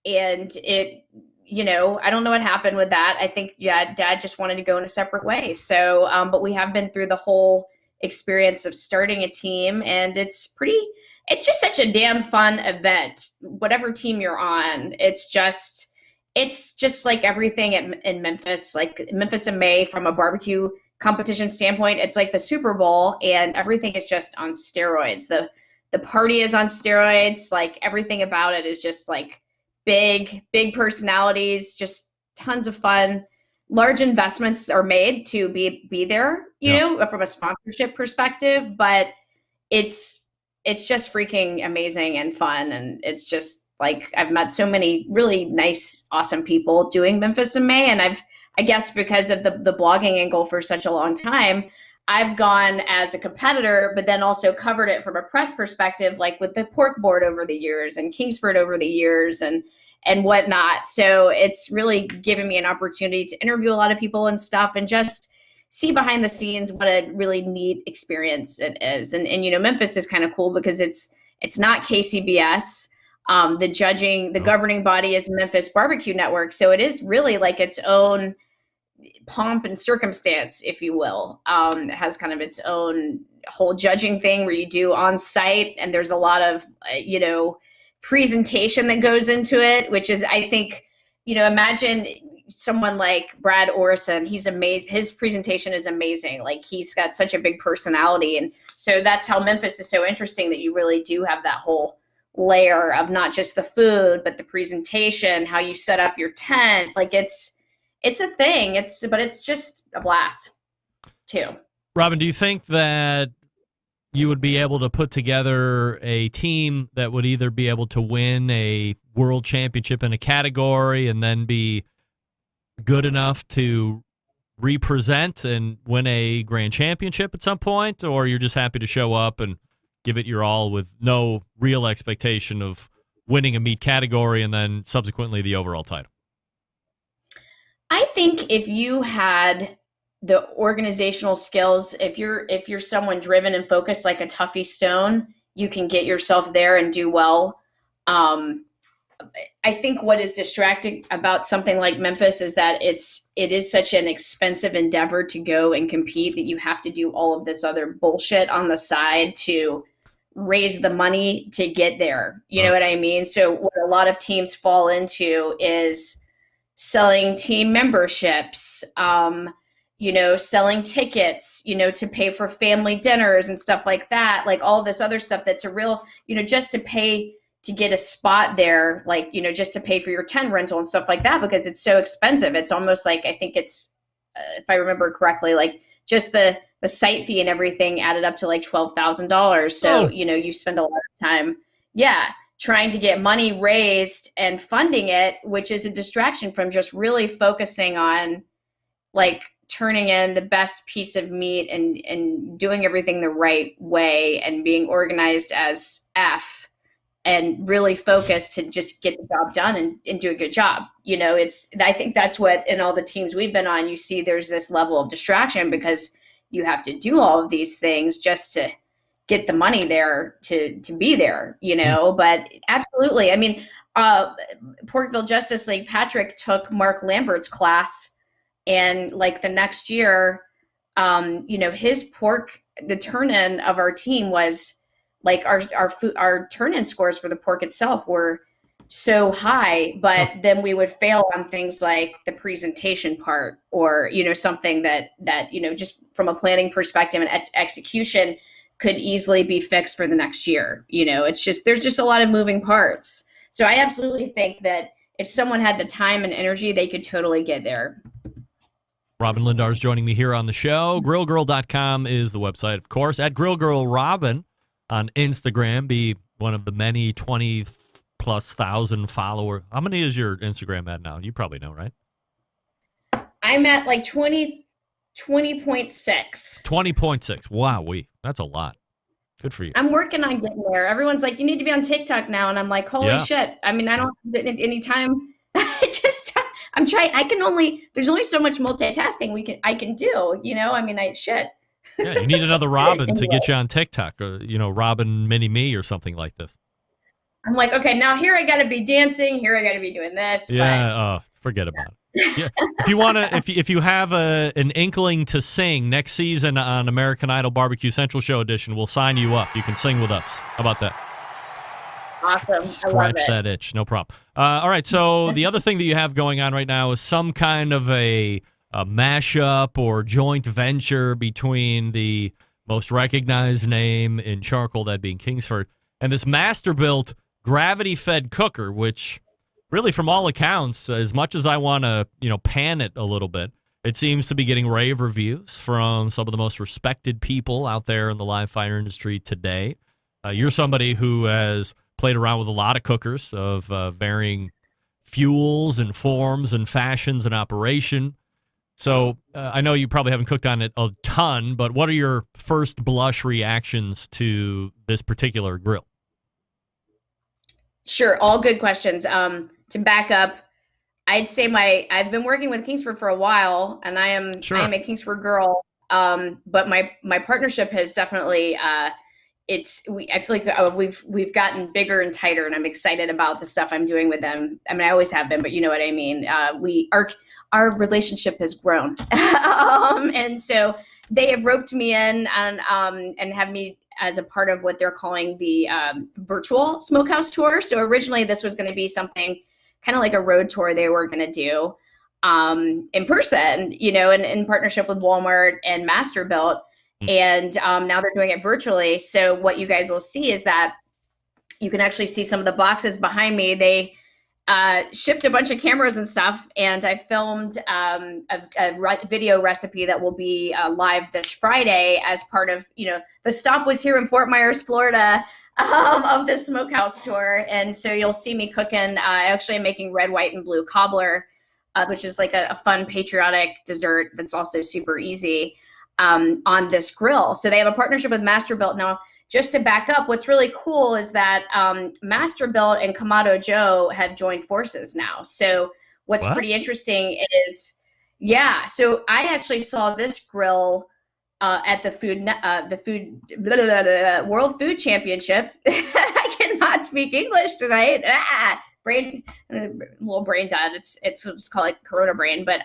it, you know, I don't know what happened with that. I think Dad just wanted to go in a separate way. So, but we have been through the whole experience of starting a team, and it's just such a damn fun event. Whatever team you're on, it's just like everything in Memphis, like Memphis in May from a barbecue competition standpoint. It's like the Super Bowl, and everything is just on steroids. The party is on steroids. Like, everything about it is just like big personalities, just tons of fun. Large investments are made to be there, you know, from a sponsorship perspective, but it's just freaking amazing and fun. And it's just like, I've met so many really nice, awesome people doing Memphis in May. And I guess because of the blogging angle for such a long time, I've gone as a competitor, but then also covered it from a press perspective, like with the Pork Board over the years and Kingsford over the years and whatnot. So it's really given me an opportunity to interview a lot of people and stuff and just see behind the scenes what a really neat experience it is. And you know, Memphis is kind of cool because it's not KCBS. The governing body is Memphis Barbecue Network. So it is really like its own pomp and circumstance, if you will. It has kind of its own whole judging thing where you do on site, and there's a lot of, you know, presentation that goes into it, which is, I think, you know, imagine someone like Brad Orison. He's amazing. His presentation is amazing. Like, he's got such a big personality. And so that's how Memphis is so interesting, that you really do have that whole layer of not just the food, but the presentation, how you set up your tent. Like, it's a thing. But it's just a blast too. Robin, do you think that you would be able to put together a team that would either be able to win a world championship in a category and then be good enough to represent and win a grand championship at some point, or you're just happy to show up and give it your all with no real expectation of winning a meat category and then subsequently the overall title? I think if you had the organizational skills, if you're someone driven and focused like a Tuffy Stone, you can get yourself there and do well. I think what is distracting about something like Memphis is that it is such an expensive endeavor to go and compete that you have to do all of this other bullshit on the side to raise the money to get there. You know what I mean? So what a lot of teams fall into is selling team memberships, you know, selling tickets, you know, to pay for family dinners and stuff like that. Like, all this other stuff that's a real, you know, just to pay to get a spot there, like, you know, just to pay for your tent rental and stuff like that, because it's so expensive. It's almost like, I think it's, if I remember correctly, like just the site fee and everything added up to like $12,000. So, you know, you spend a lot of time, trying to get money raised and funding it, which is a distraction from just really focusing on like turning in the best piece of meat and doing everything the right way and being organized as F and really focused to just get the job done and do a good job. You know, I think that's what, in all the teams we've been on, you see there's this level of distraction because you have to do all of these things just to get the money there to be there, but absolutely. I mean, Porkville Justice League, Patrick took Mark Lambert's class, and like the next year, his pork, the turn-in of our team was like our turn-in scores for the pork itself were so high, but then we would fail on things like the presentation part, or something that just from a planning perspective and execution could easily be fixed for the next year. It's just, there's just a lot of moving parts. So I absolutely think that if someone had the time and energy, they could totally get there. Robin Lindars joining me here on the show. Grillgirl.com is the website, of course. At GrillGirlRobin on Instagram. Be one of the many 20+ thousand followers. How many is your Instagram at now? You probably know, right? I'm at like 20.6. 20.6. Wow, that's a lot. Good for you. I'm working on getting there. Everyone's like, you need to be on TikTok now. And I'm like, holy shit. I mean, I don't have any time. I'm trying. There's only so much multitasking I can do, I mean, shit. Yeah, you need another Robin to get you on TikTok, or, Robin Mini Me or something like this. I'm like, okay, now here I got to be dancing. Here I got to be doing this. Yeah. Forget about it. Yeah. If you want to, if you have an inkling to sing next season on American Idol Barbecue Central Show Edition, we'll sign you up. You can sing with us. How about that? Awesome. Scratch that itch. No problem. All right. So the other thing that you have going on right now is some kind of a mashup or joint venture between the most recognized name in charcoal, that being Kingsford, and this master-built gravity-fed cooker, which really, from all accounts, as much as I want to, pan it a little bit, it seems to be getting rave reviews from some of the most respected people out there in the live fire industry today. You're somebody who has played around with a lot of cookers of varying fuels and forms and fashions and operation. So I know you probably haven't cooked on it a ton, but what are your first blush reactions to this particular grill? Sure. All good questions. To back up, I'd say I've been working with Kingsford for a while, and I am a Kingsford girl. But my partnership has definitely, I feel like we've gotten bigger and tighter, and I'm excited about the stuff I'm doing with them. I mean, I always have been, but you know what I mean? Our relationship has grown. And so they have roped me in and have me as a part of what they're calling the virtual smokehouse tour. So originally this was going to be something kind of like a road tour they were going to do in person, in partnership with Walmart and Masterbuilt. And now they're doing it virtually. So what you guys will see is that you can actually see some of the boxes behind me. They shipped a bunch of cameras and stuff, and I filmed a video recipe that will be live this Friday as part of, the stop was here in Fort Myers, Florida, of the smokehouse tour. And so you'll see me cooking. I actually am making red, white, and blue cobbler, which is like a fun patriotic dessert that's also super easy on this grill. So they have a partnership with Masterbuilt. Now, just to back up, what's really cool is that Masterbuilt and Kamado Joe have joined forces now. So what's pretty interesting is, so I actually saw this grill at the World Food Championship. I cannot speak English tonight. A little brain dead. It's called like Corona brain. But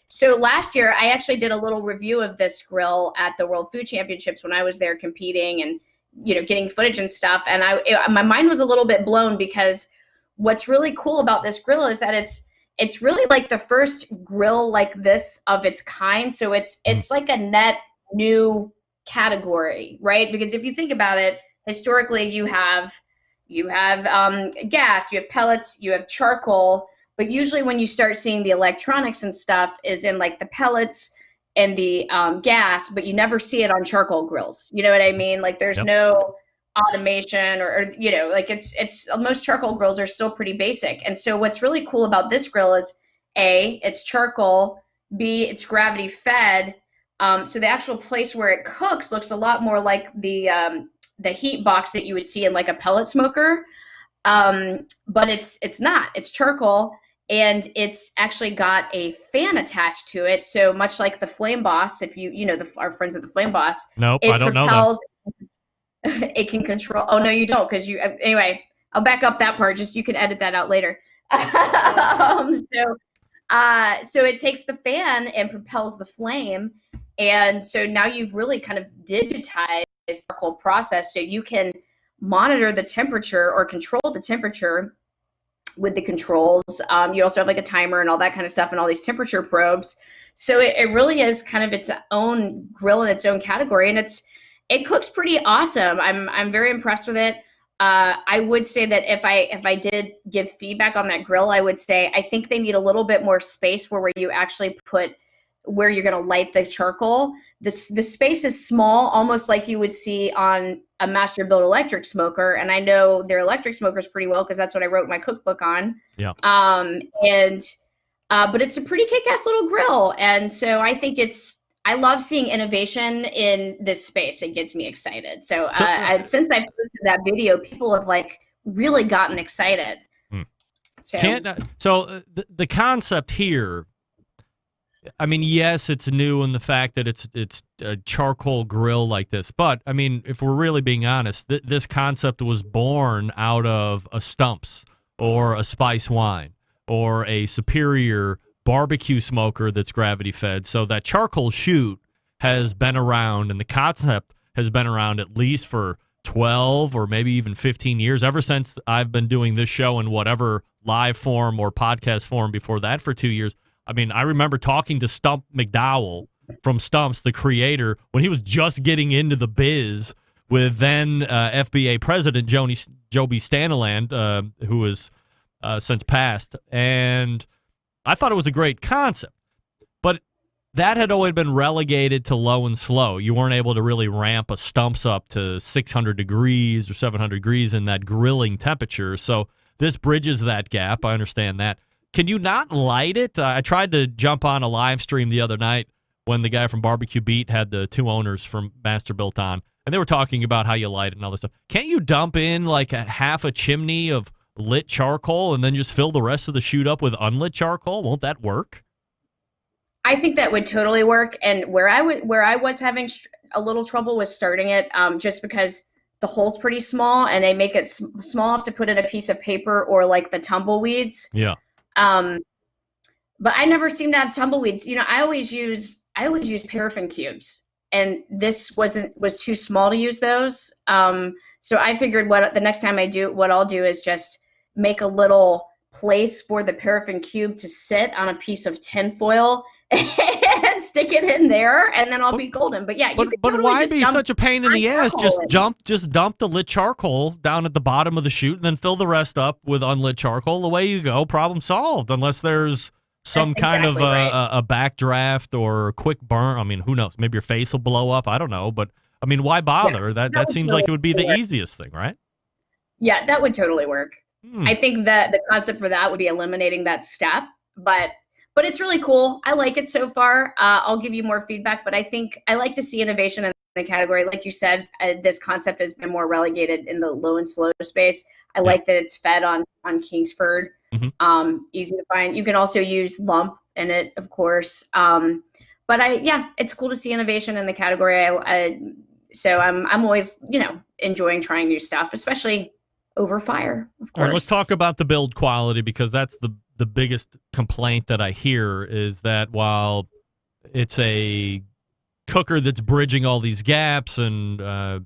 so last year I actually did a little review of this grill at the World Food Championships when I was there competing and getting footage and stuff. And my mind was a little bit blown, because what's really cool about this grill is that it's really like the first grill like this of its kind. So it's like a net new category, right? Because if you think about it, historically you have gas, you have pellets, you have charcoal, but usually when you start seeing the electronics and stuff is in like the pellets and the gas, but you never see it on charcoal grills. You know what I mean? Like there's no automation or like it's most charcoal grills are still pretty basic. And so what's really cool about this grill is A, it's charcoal, B, it's gravity fed. So the actual place where it cooks looks a lot more like the heat box that you would see in like a pellet smoker. But it's not, it's charcoal. And it's actually got a fan attached to it. So much like the Flame Boss, if our friends at the Flame Boss. Nope, I don't know that. it can control. Oh no, you don't, because you anyway. I'll back up that part. Just you can edit that out later. So it takes the fan and propels the flame, and so now you've really kind of digitized the whole process, so you can monitor the temperature or control the temperature with the controls. You also have like a timer and all that kind of stuff, and all these temperature probes. So it really is kind of its own grill in its own category, and it cooks pretty awesome. I'm very impressed with it. I would say that if I did give feedback on that grill, I would say I think they need a little bit more space for where you actually put where you're going to light the charcoal. The space is small, almost like you would see on a Master Built electric smoker. And I know their electric smokers pretty well because that's what I wrote my cookbook on. Yeah. But it's a pretty kick-ass little grill. And so I think I love seeing innovation in this space. It gets me excited. So since I posted that video, people have like really gotten excited. So the concept here, I mean, yes, it's new in the fact that it's a charcoal grill like this. But I mean, if we're really being honest, this concept was born out of a Stumps or a Spice Wine or a Superior barbecue smoker that's gravity fed. So that charcoal chute has been around, and the concept has been around at least for 12 or maybe even 15 years, ever since I've been doing this show in whatever live form or podcast form before that for 2 years. I mean, I remember talking to Stump McDowell from Stumps, the creator, when he was just getting into the biz with then FBA president Joby Staniland, who has since passed. And I thought it was a great concept, but that had always been relegated to low and slow. You weren't able to really ramp a Stumps up to 600 degrees or 700 degrees in that grilling temperature. So this bridges that gap. I understand that. Can you not light it? I tried to jump on a live stream the other night when the guy from Barbecue Beat had the two owners from Master Built on, and they were talking about how you light it and all this stuff. Can't you dump in like half a chimney of lit charcoal and then just fill the rest of the chute up with unlit charcoal? Won't that work? I think that would totally work. And where I was having a little trouble was starting it, just because the hole's pretty small and they make it small enough to put in a piece of paper or like the tumbleweeds. Yeah. But I never seem to have tumbleweeds. You know, I always use paraffin cubes, and this was too small to use those. So I figured the next time what I'll do is just make a little place for the paraffin cube to sit on a piece of tin foil and stick it in there, and then I'll be golden. But yeah, but totally why be such a pain in the ass? Just dump the lit charcoal down at the bottom of the chute, and then fill the rest up with unlit charcoal. Away you go, problem solved. Unless there's some kind of a backdraft or a quick burn. I mean, who knows? Maybe your face will blow up. I don't know, but I mean, why bother? Yeah, that seems like it would be the easiest thing, right? Yeah, that would totally work. I think that the concept for that would be eliminating that step, but it's really cool. I like it so far. I'll give you more feedback, but I think I like to see innovation in the category. Like you said, this concept has been more relegated in the low and slow space. I like that it's fed on Kingsford. Mm-hmm. Easy to find. You can also use lump in it, of course. But it's cool to see innovation in the category. So I'm always, enjoying trying new stuff, especially over fire, of course. All right, let's talk about the build quality, because that's the biggest complaint that I hear is that while it's a cooker that's bridging all these gaps and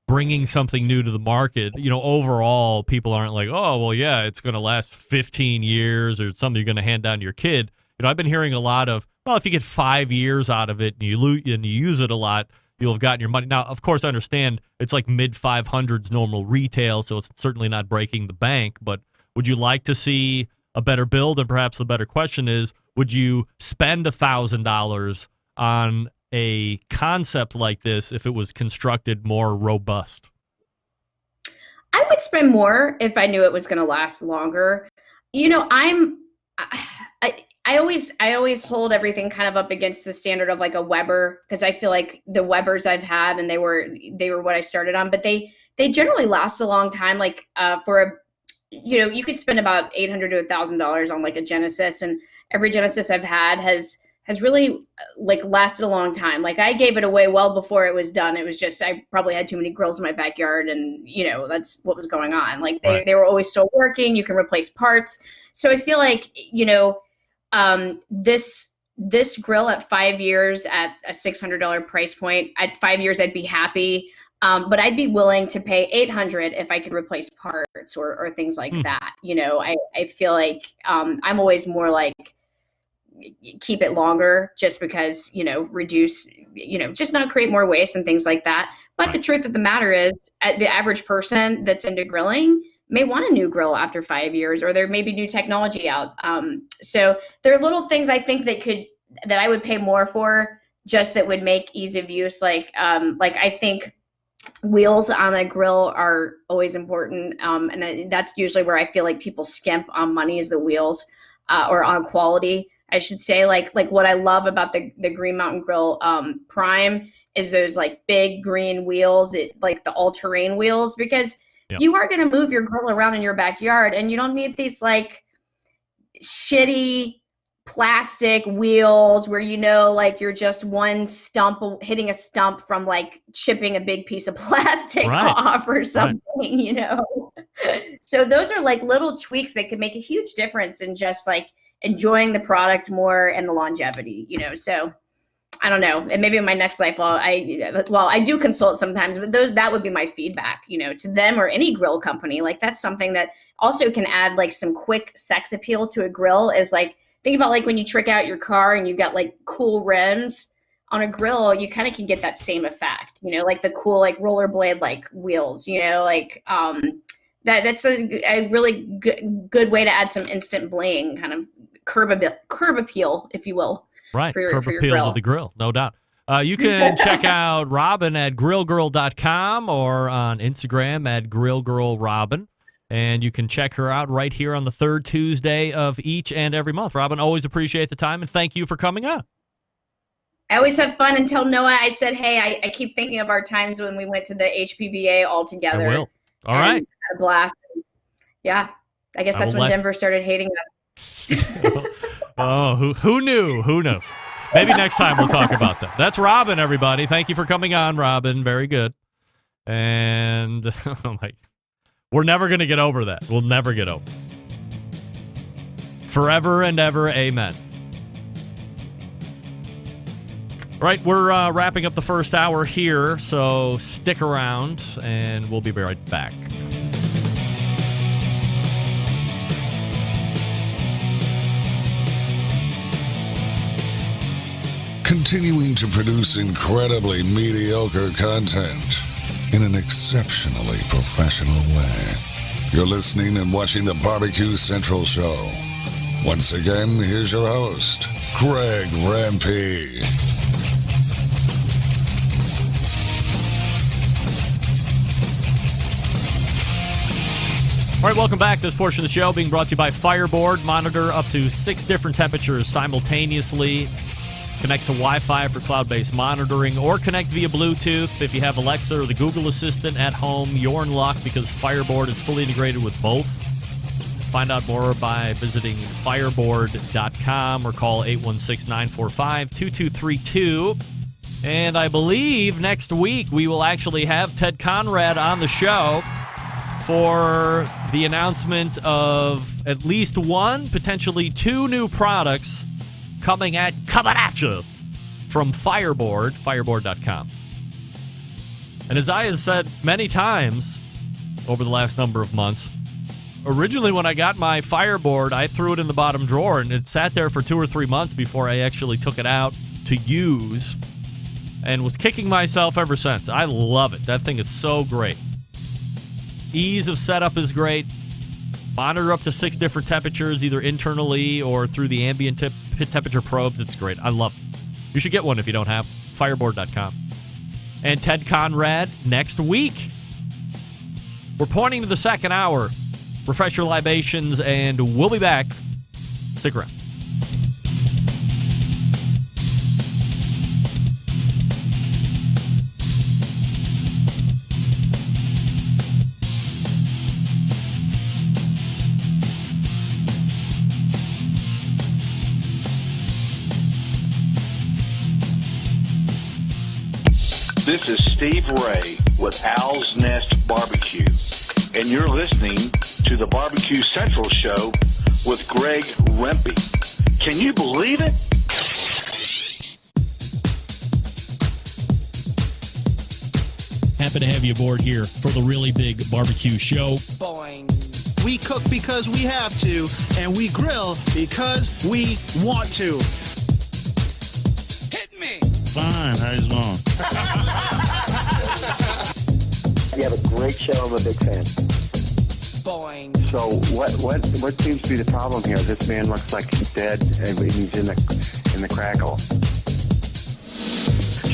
bringing something new to the market, overall people aren't like, oh, well, yeah, it's going to last 15 years or something you're going to hand down to your kid. I've been hearing a lot of, well, if you get 5 years out of it and you use it a lot, you'll have gotten your money. Now, of course, I understand it's like mid-500s normal retail, so it's certainly not breaking the bank, but would you like to see a better build? And perhaps the better question is, would you spend $1,000 on a concept like this if it was constructed more robust? I would spend more if I knew it was going to last longer. I always hold everything kind of up against the standard of like a Weber, because I feel like the Webers I've had, and they were what I started on, but they generally last a long time. Like you could spend about $800 to $1,000 on like a Genesis, and every Genesis I've had has has really like lasted a long time. Like I gave it away well before it was done. It was just, I probably had too many grills in my backyard, and that's what was going on. Like they were always still working. You can replace parts. So I feel like, this grill at 5 years at a $600 price point, at 5 years, I'd be happy. But I'd be willing to pay $800 if I could replace parts or things like that. I feel like I'm always more like keep it longer just because, reduce, just not create more waste and things like that. But the truth of the matter is the average person that's into grilling may want a new grill after 5 years, or there may be new technology out. So there are little things I think that I would pay more for, just that would make ease of use. Like I think wheels on a grill are always important. And that's usually where I feel like people skimp on money, is the wheels, or on quality, I should say. Like what I love about the Green Mountain Grill Prime is those like big green wheels, like the all-terrain wheels, because you are going to move your grill around in your backyard, and you don't need these like shitty plastic wheels where like you're just one stump hitting a stump from like chipping a big piece of plastic off or something. So those are like little tweaks that could make a huge difference in just like enjoying the product more and the longevity. So I don't know, and maybe in my next life I do consult sometimes, but that would be my feedback to them or any grill company. Like that's something that also can add like some quick sex appeal to a grill, is like, think about like when you trick out your car and you got like cool rims on a grill, you kind of can get that same effect, like the cool like rollerblade like wheels, that's a really good way to add some instant bling, kind of curb appeal, if you will. Right, curb appeal grill. to the grill, no doubt. You can check out Robin at grillgirl.com or on Instagram at grillgirlrobin. And you can check her out right here on the third Tuesday of each and every month. Robin, always appreciate the time, and thank you for coming on. I always have fun. Until Noah, I said, hey, I keep thinking of our times when we went to the HPBA all together. I will. All right. Had a blast. Yeah, I guess that's when Denver started hating us. Oh, who knew? Who knew? Maybe next time we'll talk about that. That's Robin, everybody. Thank you for coming on, Robin. Very good. And, oh my, we're never going to get over that. We'll never get over. Forever and ever, amen. Right, we're wrapping up the first hour here, so stick around, and we'll be right back. Continuing to produce incredibly mediocre content in an exceptionally professional way. You're listening and watching the Barbecue Central Show. Once again, here's your host, Greg Rempe. All right, welcome back. This portion of the show being brought to you by Fireboard. Monitor up to 6 different temperatures simultaneously. Connect to Wi-Fi for cloud-based monitoring, or connect via Bluetooth. If you have Alexa or the Google Assistant at home, you're in luck because Fireboard is fully integrated with both. Find out more by visiting fireboard.com or call 816-945-2232. And I believe next week we will actually have Ted Conrad on the show for the announcement of at least one, potentially 2 new products coming at you from Fireboard, fireboard.com. And as I have said many times over the last number of months, originally when I got my Fireboard, I threw it in the bottom drawer, and it sat there for 2 or 3 months before I actually took it out to use, and was kicking myself ever since. I love it. That thing is so great. Ease of setup is great. Monitor up to 6 different temperatures, either internally or through the ambient temperature probes. It's great. I love it. You should get one if you don't have. Fireboard.com. And Ted Conrad next week. We're pointing to the second hour. Refresh your libations, and we'll be back. Stick around. This is Steve Ray with Owl's Nest Barbecue, and you're listening to the Barbecue Central Show with Greg Rempe. Can you believe it? Happy to have you aboard here for the Really Big Barbecue Show. Boing. We cook because we have to, and we grill because we want to. Hit me. Fine, how's it going? You have a great show. I'm a big fan. Boing. So what seems to be the problem here? This man looks like he's dead, and he's in the crackle.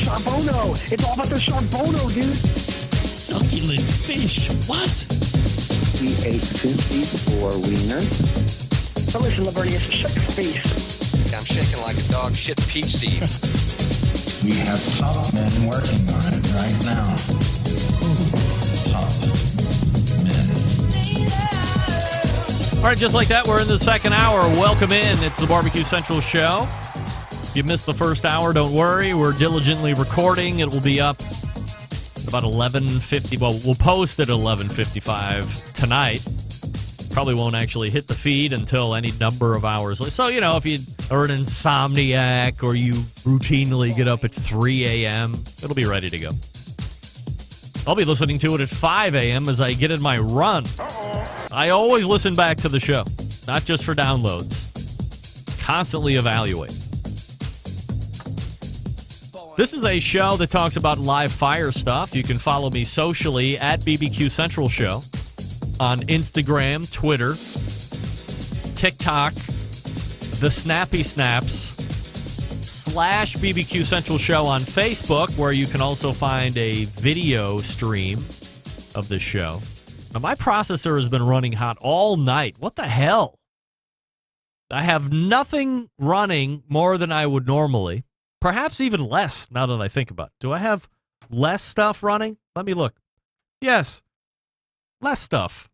Charbono! It's all about the charbono, dude! Succulent fish. What? He ate 54 wieners. So listen, Lavernius, shut your face. I'm shaking like a dog shit peach seeds. We have top men working on it right now. Top men. All right, just like that, we're in the second hour. Welcome in. It's the Barbecue Central Show. If you missed the first hour, don't worry. We're diligently recording. It will be up about 11:50. Well, we'll post at 11:55 tonight. Probably won't actually hit the feed until any number of hours later. So, if you are an insomniac or you routinely get up at 3 a.m., it'll be ready to go. I'll be listening to it at 5 a.m. as I get in my run. I always listen back to the show, not just for downloads. Constantly evaluate. This is a show that talks about live fire stuff. You can follow me socially at BBQ Central Show on Instagram, Twitter, TikTok, The Snappy Snaps, /BBQ Central Show on Facebook, where you can also find a video stream of this show. Now, my processor has been running hot all night. What the hell? I have nothing running more than I would normally. Perhaps even less, now that I think about it. Do I have less stuff running? Let me look. Yes, less stuff.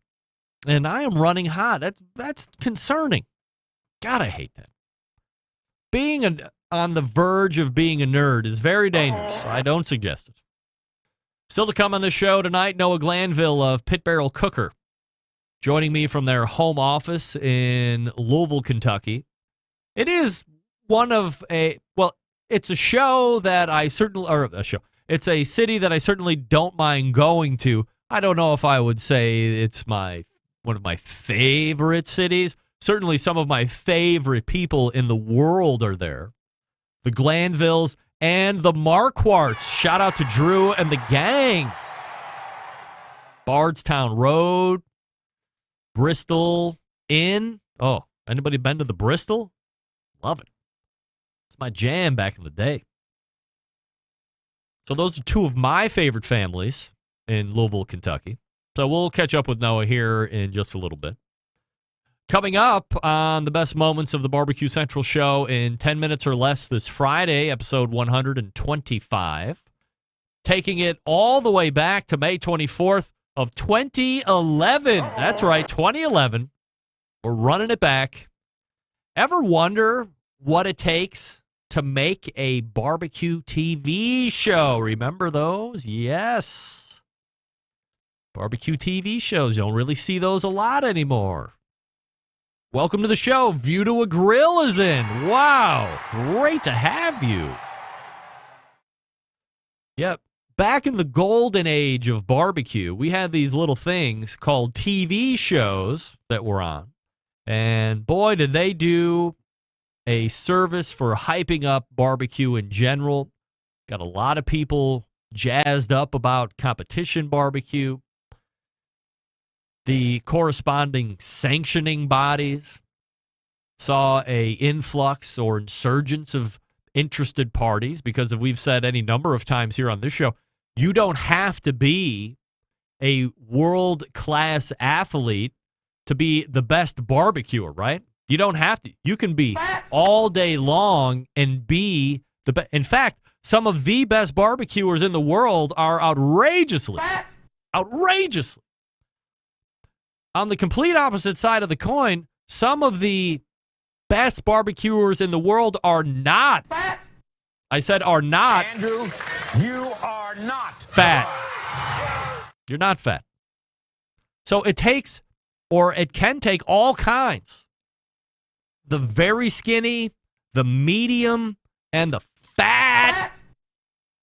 And I am running hot. That's concerning. God, I hate that. Being on the verge of being a nerd is very dangerous. I don't suggest it. Still to come on the show tonight, Noah Glanville of Pit Barrel Cooker, joining me from their home office in Louisville, Kentucky. It is it's a show that it's a city that I certainly don't mind going to. I don't know if I would say it's one of my favorite cities. Certainly some of my favorite people in the world are there. The Glanvilles and the Marquarts. Shout out to Drew and the gang. Bardstown Road, Bristol Inn. Oh, anybody been to the Bristol? Love it. It's my jam back in the day. So those are two of my favorite families in Louisville, Kentucky. So we'll catch up with Noah here in just a little bit. Coming up on the best moments of the Barbecue Central Show in 10 minutes or less this Friday, episode 125. Taking it all the way back to May 24th of 2011. That's right, 2011. We're running it back. Ever wonder what it takes to make a barbecue TV show? Remember those? Yes. Barbecue TV shows. You don't really see those a lot anymore. Welcome to the show. View to a Grill is in. Wow. Great to have you. Yep. Back in the golden age of barbecue, we had these little things called TV shows that were on. And boy, did they do a service for hyping up barbecue in general. Got a lot of people jazzed up about competition barbecue. The corresponding sanctioning bodies saw a influx or insurgence of interested parties because, as we've said any number of times here on this show, you don't have to be a world-class athlete to be the best barbecuer, right? You don't have to. You can be all day long and be the best. In fact, some of the best barbecuers in the world are outrageously. On the complete opposite side of the coin, some of the best barbecuers in the world are not. I said are not. Andrew, you are not fat. You're not fat. So it takes, or it can take all kinds. The very skinny, the medium, and the fat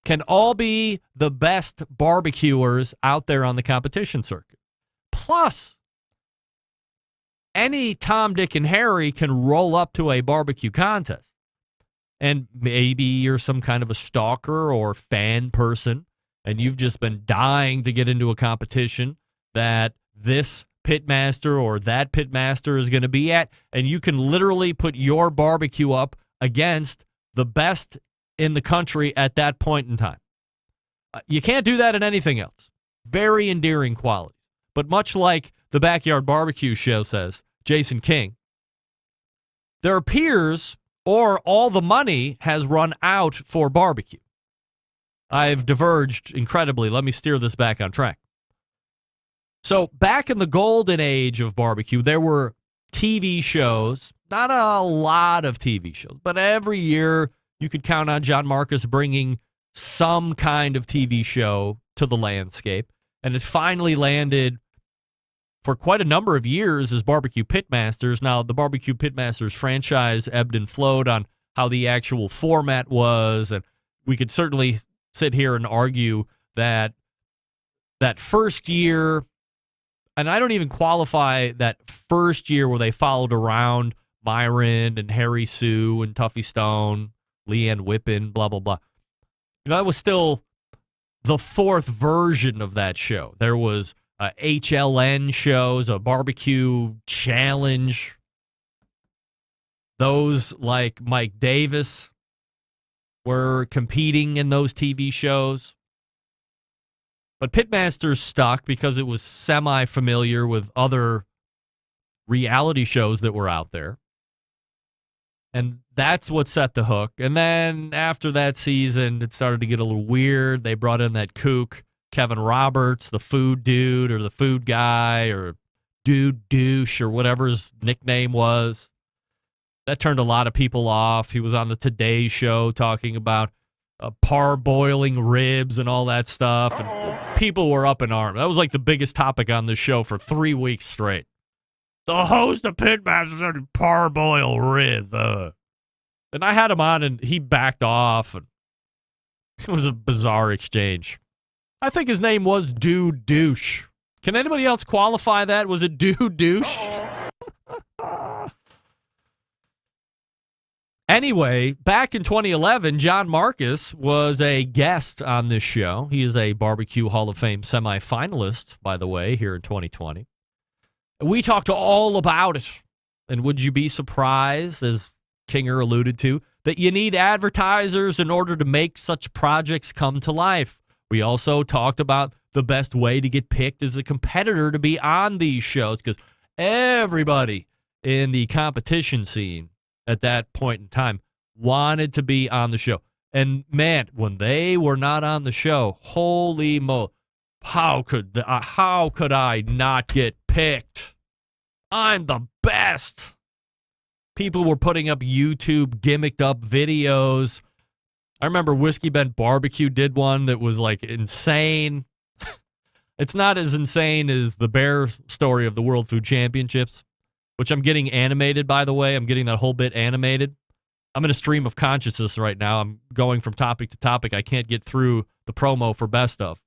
can all be the best barbecuers out there on the competition circuit. Plus, any Tom, Dick, and Harry can roll up to a barbecue contest. And maybe you're some kind of a stalker or fan person, and you've just been dying to get into a competition that this pitmaster or that pitmaster is going to be at, and you can literally put your barbecue up against the best in the country at that point in time. You can't do that in anything else. Very endearing qualities. But much like the Backyard Barbecue Show says, Jason King, there appears, or all the money has run out for barbecue. I've diverged incredibly. Let me steer this back on track. So back in the golden age of barbecue, there were TV shows, not a lot of TV shows, but every year you could count on John Marcus bringing some kind of TV show to the landscape. And it finally landed for quite a number of years as Barbecue Pitmasters. Now, the Barbecue Pitmasters franchise ebbed and flowed on how the actual format was. And we could certainly sit here and argue that that first year, and I don't even qualify that first year where they followed around Myron and Harry Sue and Tuffy Stone, Leanne Whippen, blah, blah, blah. You know, that was still the fourth version of that show. There was HLN shows, a barbecue challenge. Those like Mike Davis were competing in those TV shows. But Pitmasters stuck because it was semi-familiar with other reality shows that were out there. And that's what set the hook. And then after that season, it started to get a little weird. They brought in that kook, Kevin Roberts, the food dude or the food guy or dude douche or whatever his nickname was. That turned a lot of people off. He was on the Today Show talking about parboiling ribs and all that stuff. And people were up in arms. That was like the biggest topic on the show for 3 weeks straight. The host of Pitmasters said parboil ribs. And I had him on, and he backed off. And it was a bizarre exchange. I think his name was Dude Douche. Can anybody else qualify that? Was it Dude Douche? Anyway, back in 2011, John Marcus was a guest on this show. He is a Barbecue Hall of Fame semifinalist, by the way, here in 2020. We talked all about it. And would you be surprised, as Kinger alluded to, that you need advertisers in order to make such projects come to life? We also talked about the best way to get picked as a competitor to be on these shows, because everybody in the competition scene at that point in time wanted to be on the show. And man, when they were not on the show, holy mo, how could I not get picked? I'm the best. People were putting up YouTube gimmicked up videos. I remember Whiskey Bent Barbecue did one that was like insane. It's not as insane as the bear story of the World Food Championships, which I'm getting animated, by the way. I'm getting that whole bit animated. I'm in a stream of consciousness right now. I'm going from topic to topic. I can't get through the promo for Best Of.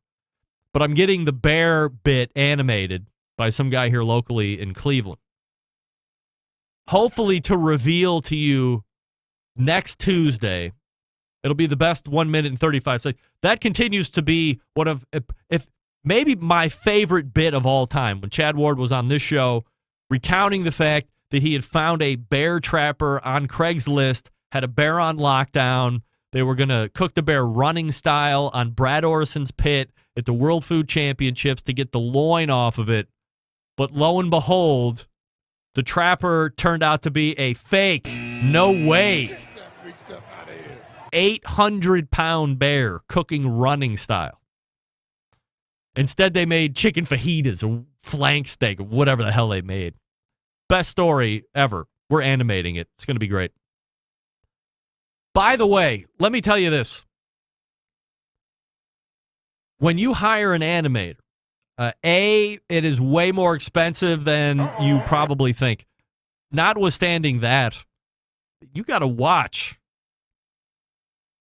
But I'm getting the bear bit animated by some guy here locally in Cleveland. Hopefully to reveal to you next Tuesday. It'll be the best 1 minute and 35 seconds. That continues to be one of, if maybe my favorite bit of all time, when Chad Ward was on this show recounting the fact that he had found a bear trapper on Craigslist, had a bear on lockdown. They were going to cook the bear running style on Brad Orison's pit at the World Food Championships to get the loin off of it. But lo and behold, the trapper turned out to be a fake. No way. 800-pound bear cooking running style. Instead, they made chicken fajitas or flank steak or whatever the hell they made. Best story ever. We're animating it. It's going to be great. By the way, let me tell you this. when you hire an animator, it is way more expensive than you probably think. Notwithstanding that, you got to watch.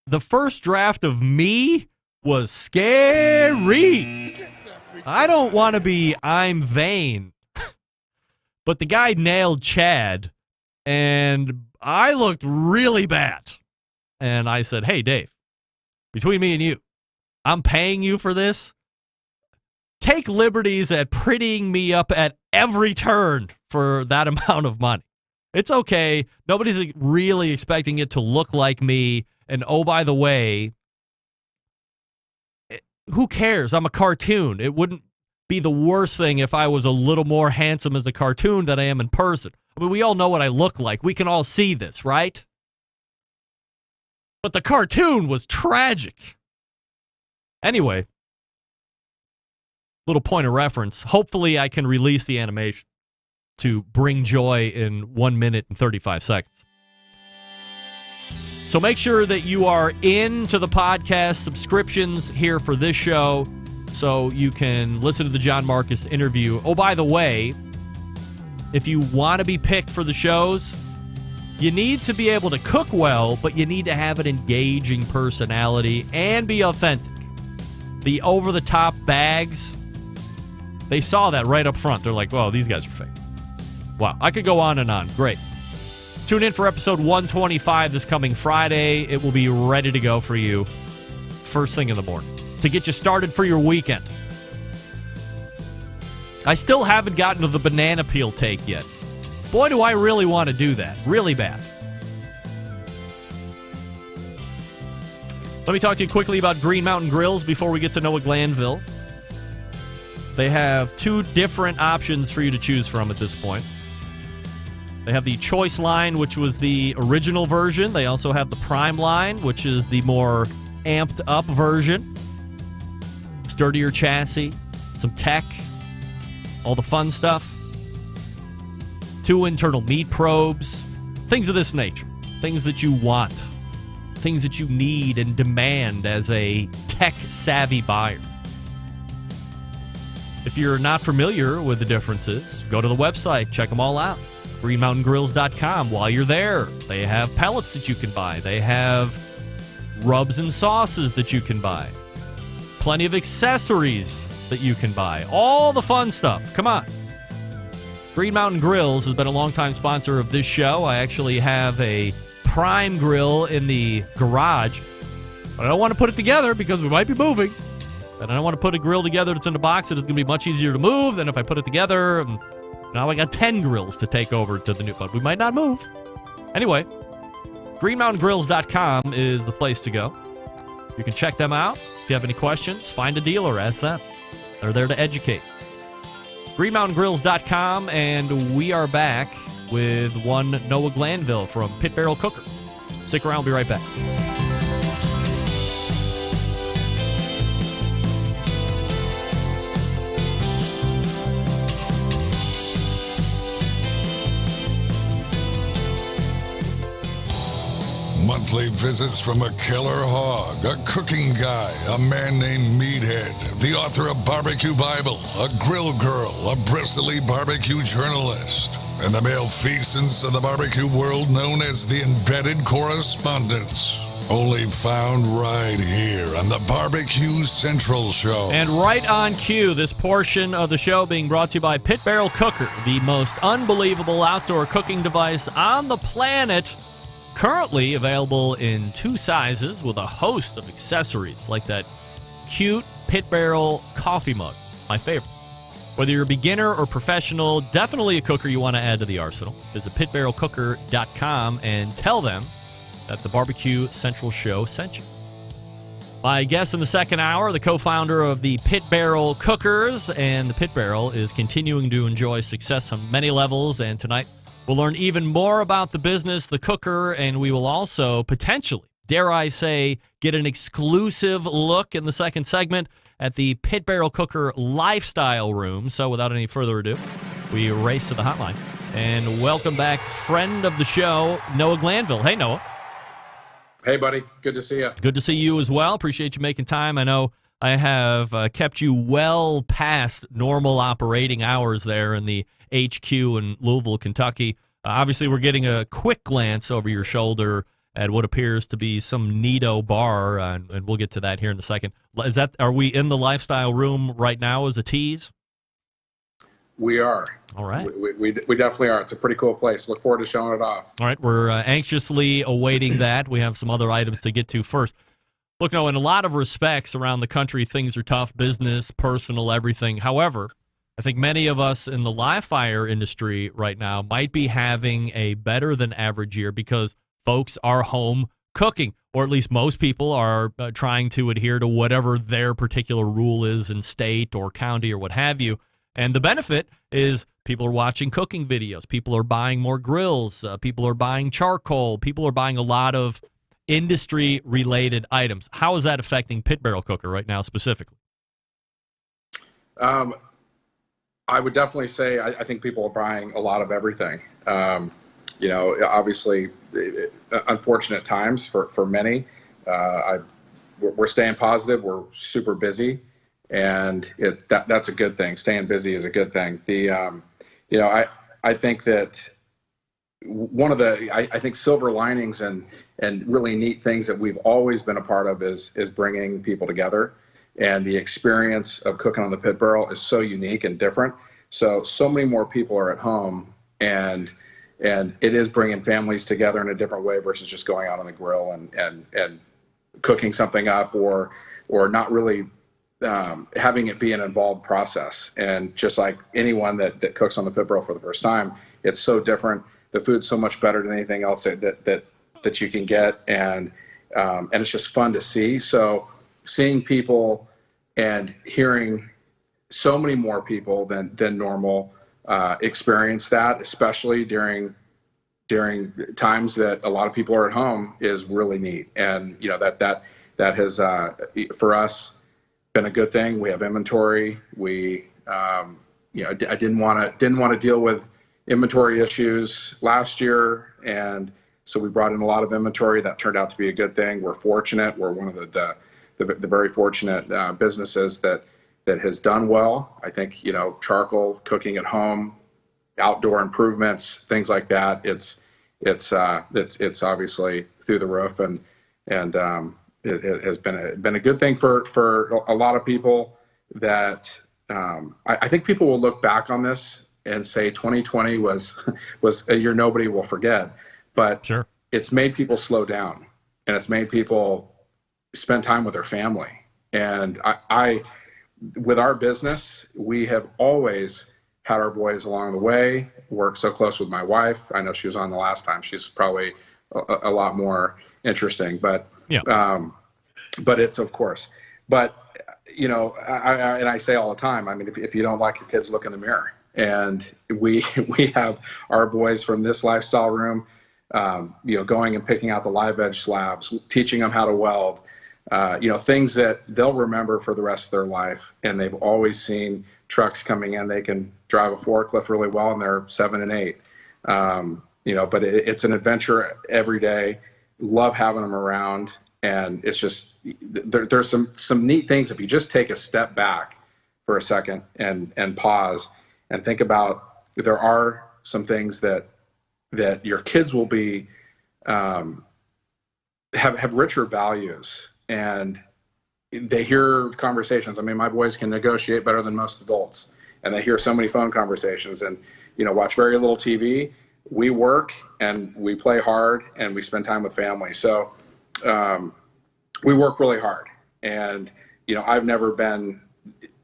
The first draft of me was scary. I don't want to be I'm vain, but the guy nailed Chad, and I looked really bad. And I said, hey, Dave, between me and you, I'm paying you for this. Take liberties at prettying me up at every turn for that amount of money. It's okay. Nobody's really expecting it to look like me. And oh, by the way, who cares? I'm a cartoon. It wouldn't be the worst thing if I was a little more handsome as a cartoon than I am in person. I mean, we all know what I look like. We can all see this, right? But the cartoon was tragic. Anyway, little point of reference. Hopefully I can release the animation to bring joy in 1 minute and 35 seconds. So make sure that you are into the podcast subscriptions here for this show so you can listen to the John Marcus interview. Oh, by the way, if you want to be picked for the shows, you need to be able to cook well, but you need to have an engaging personality and be authentic. The over-the-top bags, they saw that right up front. They're like, whoa, these guys are fake. Wow, I could go on and on. Great. Tune in for episode 125 this coming Friday. It will be ready to go for you first thing in the morning to get you started for your weekend. I still haven't gotten to the banana peel take yet. Boy, do I really want to do that. Really bad. Let me talk to you quickly about Green Mountain Grills before we get to know Glanville. They have two different options for you to choose from at this point. They have the Choice line, which was the original version. They also have the Prime line, which is the more amped up version. Sturdier chassis, some tech, all the fun stuff. 2 internal meat probes, things of this nature. Things that you want. Things that you need and demand as a tech-savvy buyer. If you're not familiar with the differences, go to the website, check them all out. GreenMountainGrills.com. While you're there, they have pellets that you can buy. They have rubs and sauces that you can buy. Plenty of accessories that you can buy. All the fun stuff. Come on. Green Mountain Grills has been a longtime sponsor of this show. I actually have a Prime grill in the garage, but I don't want to put it together because we might be moving. And I don't want to put a grill together that's in a box that is going to be much easier to move than if I put it together. And now I got 10 grills to take over to the new, but we might not move. Anyway, GreenMountainGrills.com is the place to go. You can check them out. If you have any questions, find a dealer, ask them. They're there to educate. GreenMountainGrills.com, and we are back with one Noah Glanville from Pit Barrel Cooker. Stick around, we'll be right back. Monthly visits from a killer hog, a cooking guy, a man named Meathead, the author of Barbecue Bible, a grill girl, a bristly barbecue journalist, and the malfeasance of the barbecue world known as the embedded correspondents. Only found right here on the Barbecue Central Show. And right on cue, this portion of the show being brought to you by Pit Barrel Cooker, the most unbelievable outdoor cooking device on the planet. Currently available in 2 sizes with a host of accessories like that cute Pit Barrel coffee mug, my favorite. Whether you're a beginner or professional, definitely a cooker you want to add to the arsenal. Visit pitbarrelcooker.com and tell them that the Barbecue Central Show sent you. My guest in the second hour, the co-founder of the Pit Barrel Cookers, and the Pit Barrel is continuing to enjoy success on many levels, and tonight we'll learn even more about the business, the cooker, and we will also potentially, dare I say, get an exclusive look in the second segment at the Pit Barrel Cooker Lifestyle Room. So without any further ado, we race to the hotline. And welcome back, friend of the show, Noah Glanville. Hey, Noah. Hey, buddy. Good to see you. Good to see you as well. Appreciate you making time. I know I have kept you well past normal operating hours there in the HQ in Louisville, Kentucky. Obviously, we're getting a quick glance over your shoulder at what appears to be some neato bar, and we'll get to that here in a second. Are we in the lifestyle room right now as a tease? We are. All right. We definitely are. It's a pretty cool place. Look forward to showing it off. All right. We're anxiously awaiting that. We have some other items to get to first. Look, in a lot of respects around the country, things are tough, business, personal, everything. However, I think many of us in the live fire industry right now might be having a better than average year because folks are home cooking, or at least most people are trying to adhere to whatever their particular rule is in state or county or what have you. And the benefit is people are watching cooking videos. People are buying more grills. People are buying charcoal. People are buying a lot of industry-related items. How is that affecting Pit Barrel Cooker right now specifically? I would definitely say I think people are buying a lot of everything. Obviously, unfortunate times for many. We're staying positive. We're super busy, and that's a good thing. Staying busy is a good thing. I think that one of the I think silver linings and really neat things that we've always been a part of is bringing people together, and the experience of cooking on the pit barrel is so unique and different. So many more people are at home, and it is bringing families together in a different way versus just going out on the grill and cooking something up or not really having it be an involved process. And just like anyone that cooks on the pit barrel for the first time, it's so different. The food's so much better than anything else that you can get, and it's just fun to see. So seeing people and hearing so many more people than normal experience that, especially during times that a lot of people are at home, is really neat. And that has for us been a good thing. We have inventory. We I didn't want to deal with inventory issues last year, and so we brought in a lot of inventory. That turned out to be a good thing. We're fortunate. We're one of the very fortunate businesses that has done well. I think charcoal, cooking at home, outdoor improvements, things like that. It's obviously through the roof, and it has been a good thing for a lot of people. That I think people will look back on this and say 2020 was a year nobody will forget. But sure, it's made people slow down, and it's made people spend time with their family. And I with our business, we have always had our boys along the way, worked so close with my wife. I know she was on the last time. She's probably a lot more interesting, but yeah. But it's, of course, but I say all the time, I mean, if you don't like your kids, look in the mirror. And we have our boys from this lifestyle room, going and picking out the live edge slabs, teaching them how to weld, things that they'll remember for the rest of their life. And they've always seen trucks coming in. They can drive a forklift really well, and they're 7 and 8. But it's an adventure every day. Love having them around. And it's just, there's some neat things if you just take a step back for a second and pause and think about, there are some things that your kids will be, have richer values, and they hear conversations. I mean, my boys can negotiate better than most adults, and they hear so many phone conversations and, watch very little TV. We work and we play hard and we spend time with family. So, we work really hard, and, I've never been,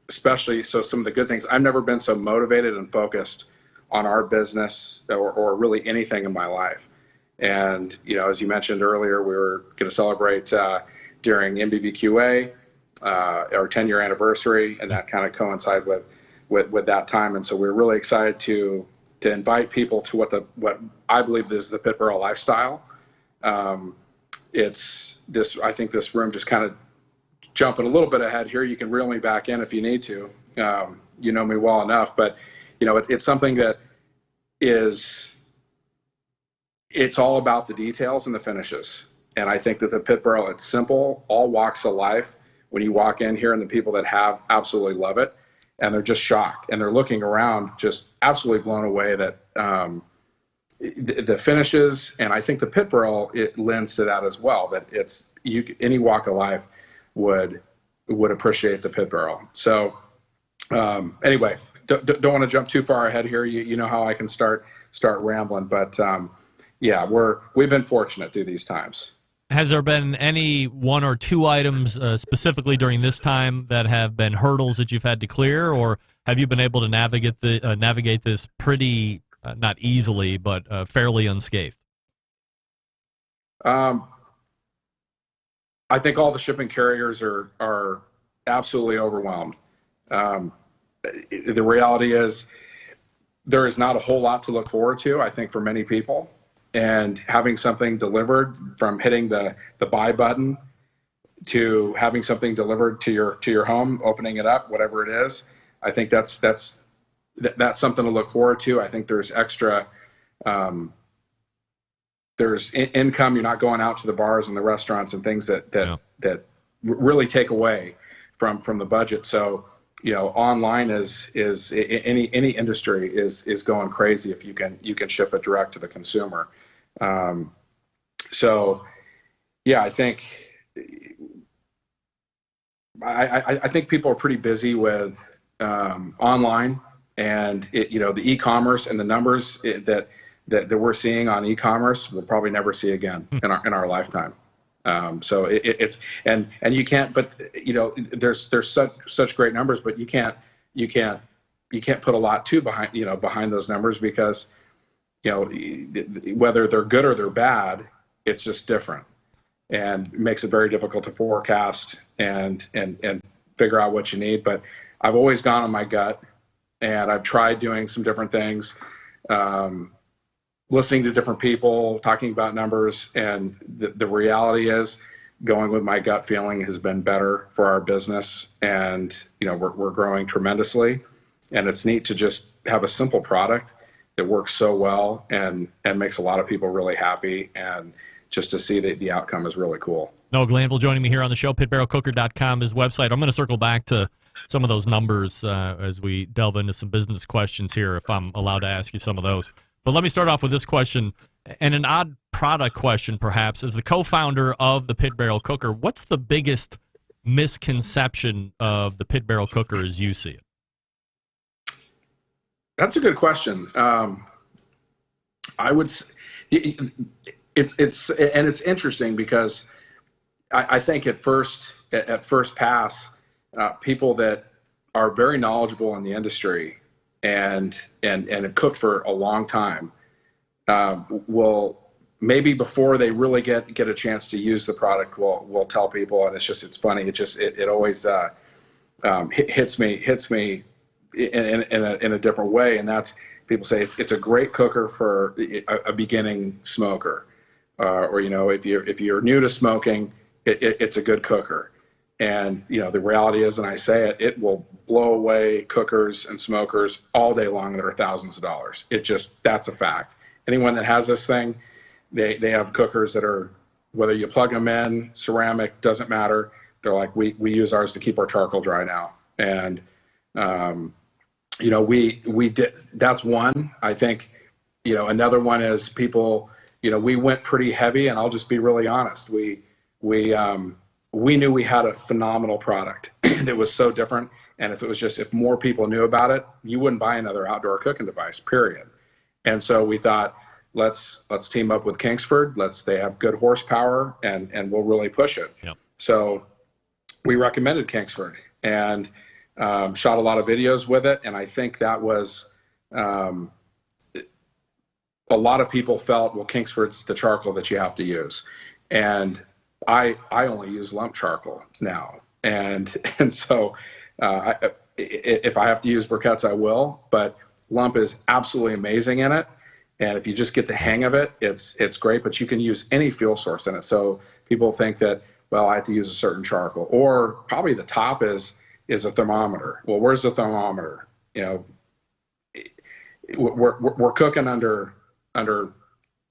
especially, so some of the good things, I've never been so motivated and focused on our business or really anything in my life. And, as you mentioned earlier, we were going to celebrate during MBBQA, our 10-year anniversary, and that kind of coincided with that time. And so we're really excited to invite people to what I believe is the pit barrel lifestyle. It's this, I think this room, just kind of jumping a little bit ahead here. You can reel me back in if you need to. You know me well enough, but it's something that it's all about the details and the finishes. And I think that the pit barrel, it's simple. All walks of life when you walk in here, and the people that have absolutely love it, and they're just shocked, and they're looking around just absolutely blown away that the finishes, and I think the pit barrel, it lends to that as well, that it's any walk of life would appreciate the pit barrel. So anyway, don't want to jump too far ahead here. You know how I can start rambling, but yeah, we've been fortunate through these times. Has there been any one or two items specifically during this time that have been hurdles that you've had to clear, or have you been able to navigate this pretty not easily, but fairly unscathed? I think all the shipping carriers are absolutely overwhelmed. The reality is there is not a whole lot to look forward to, I think, for many people. And having something delivered, from hitting the buy button to having something delivered to your home, opening it up, whatever it is, I think that's something to look forward to. I think there's extra, there's income. You're not going out to the bars and the restaurants and things that really take away from the budget. So, online is any industry is going crazy if you can ship it direct to the consumer. So yeah, I think people are pretty busy with online, and the e-commerce and the numbers that we're seeing on e-commerce we'll probably never see again in our lifetime. So it's and you can't, but there's such great numbers, but you can't put a lot behind those numbers, because whether they're good or they're bad, it's just different, and it makes it very difficult to forecast and figure out what you need. But I've always gone on my gut, and I've tried doing some different things, listening to different people, talking about numbers, and the reality is going with my gut feeling has been better for our business. And, we're growing tremendously, and it's neat to just have a simple product that works so well and makes a lot of people really happy. And just to see the outcome is really cool. No, Glanville joining me here on the show, pitbarrelcooker.com, his website. I'm going to circle back to some of those numbers as we delve into some business questions here, if I'm allowed to ask you some of those. But let me start off with this question, and an odd product question, perhaps. As the co-founder of the Pit Barrel Cooker, what's the biggest misconception of the Pit Barrel Cooker as you see it? That's a good question. I would say it's interesting, because I think at first pass, people that are very knowledgeable in the industry and have cooked for a long time will, maybe before they really get a chance to use the product, will tell people, and it's funny. It always hits me in a different way, and that's, people say it's a great cooker for a beginning smoker, or if you're new to smoking, it's a good cooker. And the reality is, and I say it will blow away cookers and smokers all day long that are thousands of dollars. That's a fact. Anyone that has this thing, they have cookers that are, whether you plug them in, ceramic, doesn't matter. They're like, we use ours to keep our charcoal dry now. And we did. That's one. I think another one is people. We went pretty heavy, and I'll just be really honest. We knew we had a phenomenal product that was so different, and if more people knew about it, you wouldn't buy another outdoor cooking device, period. And so we thought, let's team up with Kingsford. They have good horsepower, and we'll really push it. Yep. So we recommended Kingsford, and shot a lot of videos with it. And I think that was, a lot of people felt, well, Kingsford's the charcoal that you have to use. And I only use lump charcoal now. And so if I have to use briquettes, I will, but lump is absolutely amazing in it. And if you just get the hang of it, it's great, but you can use any fuel source in it. So people think that, well, I have to use a certain charcoal, or probably the top is a thermometer. Well, where's the thermometer? We're cooking under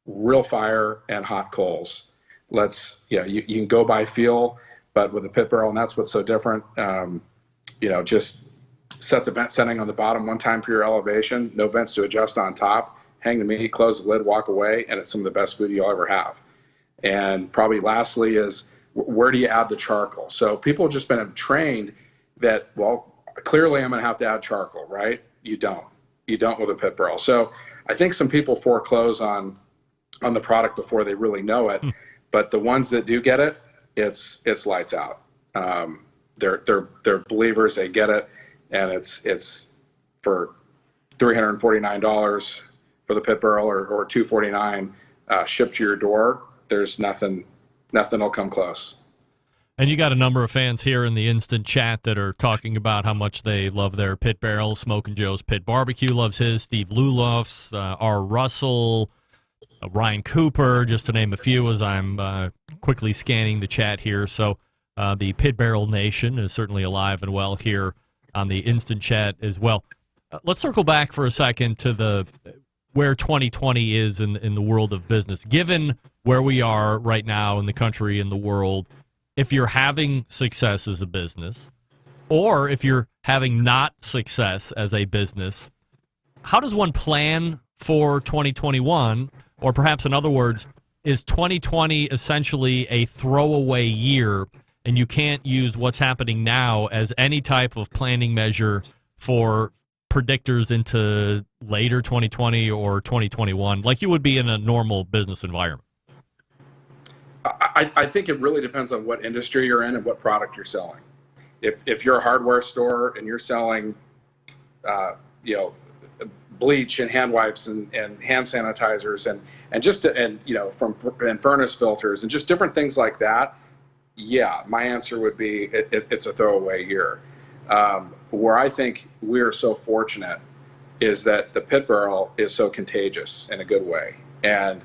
real fire and hot coals. You can go by feel, but with a pit barrel, and that's what's so different. Just set the vent setting on the bottom one time per your elevation, no vents to adjust on top, hang the meat, close the lid, walk away, and it's some of the best food you'll ever have. And probably lastly is, where do you add the charcoal? So people have just been trained that, well, clearly I'm going to have to add charcoal, right? You don't with a pit barrel. So I think some people foreclose on the product before they really know it, but the ones that do get it, it's lights out. They're believers, they get it, and it's for $349 for the pit barrel or $249 shipped to your door. There's nothing will come close. And you got a number of fans here in the instant chat that are talking about how much they love their pit barrel. Smoking Joe's Pit Barbecue loves his. Steve Lulof's, R. Russell, Ryan Cooper, just to name a few as I'm quickly scanning the chat here. So the Pit Barrel Nation is certainly alive and well here on the instant chat as well. Let's circle back for a second to where 2020 is in the world of business. Given where we are right now in the country and the world, if you're having success as a business, or if you're having not success as a business, how does one plan for 2021? Or perhaps in other words, is 2020 essentially a throwaway year and you can't use what's happening now as any type of planning measure for predictors into later 2020 or 2021 like you would be in a normal business environment? I think it really depends on what industry you're in and what product you're selling. If you're a hardware store and you're selling, bleach and hand wipes and hand sanitizers and furnace filters and just different things like that, yeah, my answer would be it's a throwaway year. Where I think we're so fortunate is that the pit barrel is so contagious in a good way, and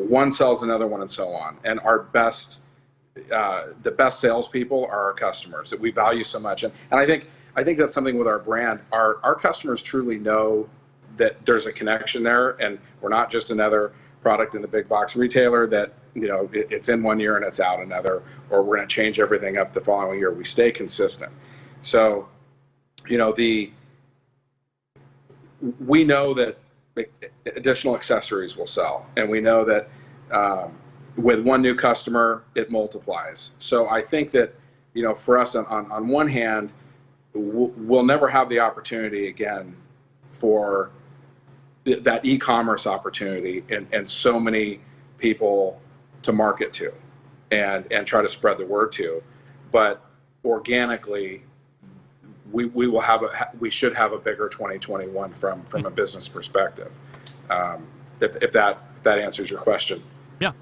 one sells another one and so on. And our best, the best salespeople are our customers that we value so much. And I think that's something with our brand. Our customers truly know that there's a connection there, and we're not just another product in the big box retailer that, it's in one year and it's out another, or we're going to change everything up the following year. We stay consistent. So, we know that additional accessories will sell, and we know that with one new customer it multiplies. So I think that for us on one hand, we'll never have the opportunity again for that e-commerce opportunity and so many people to market to and try to spread the word to, but organically we should have a bigger 2021 from a business perspective. If that answers your question. Yeah.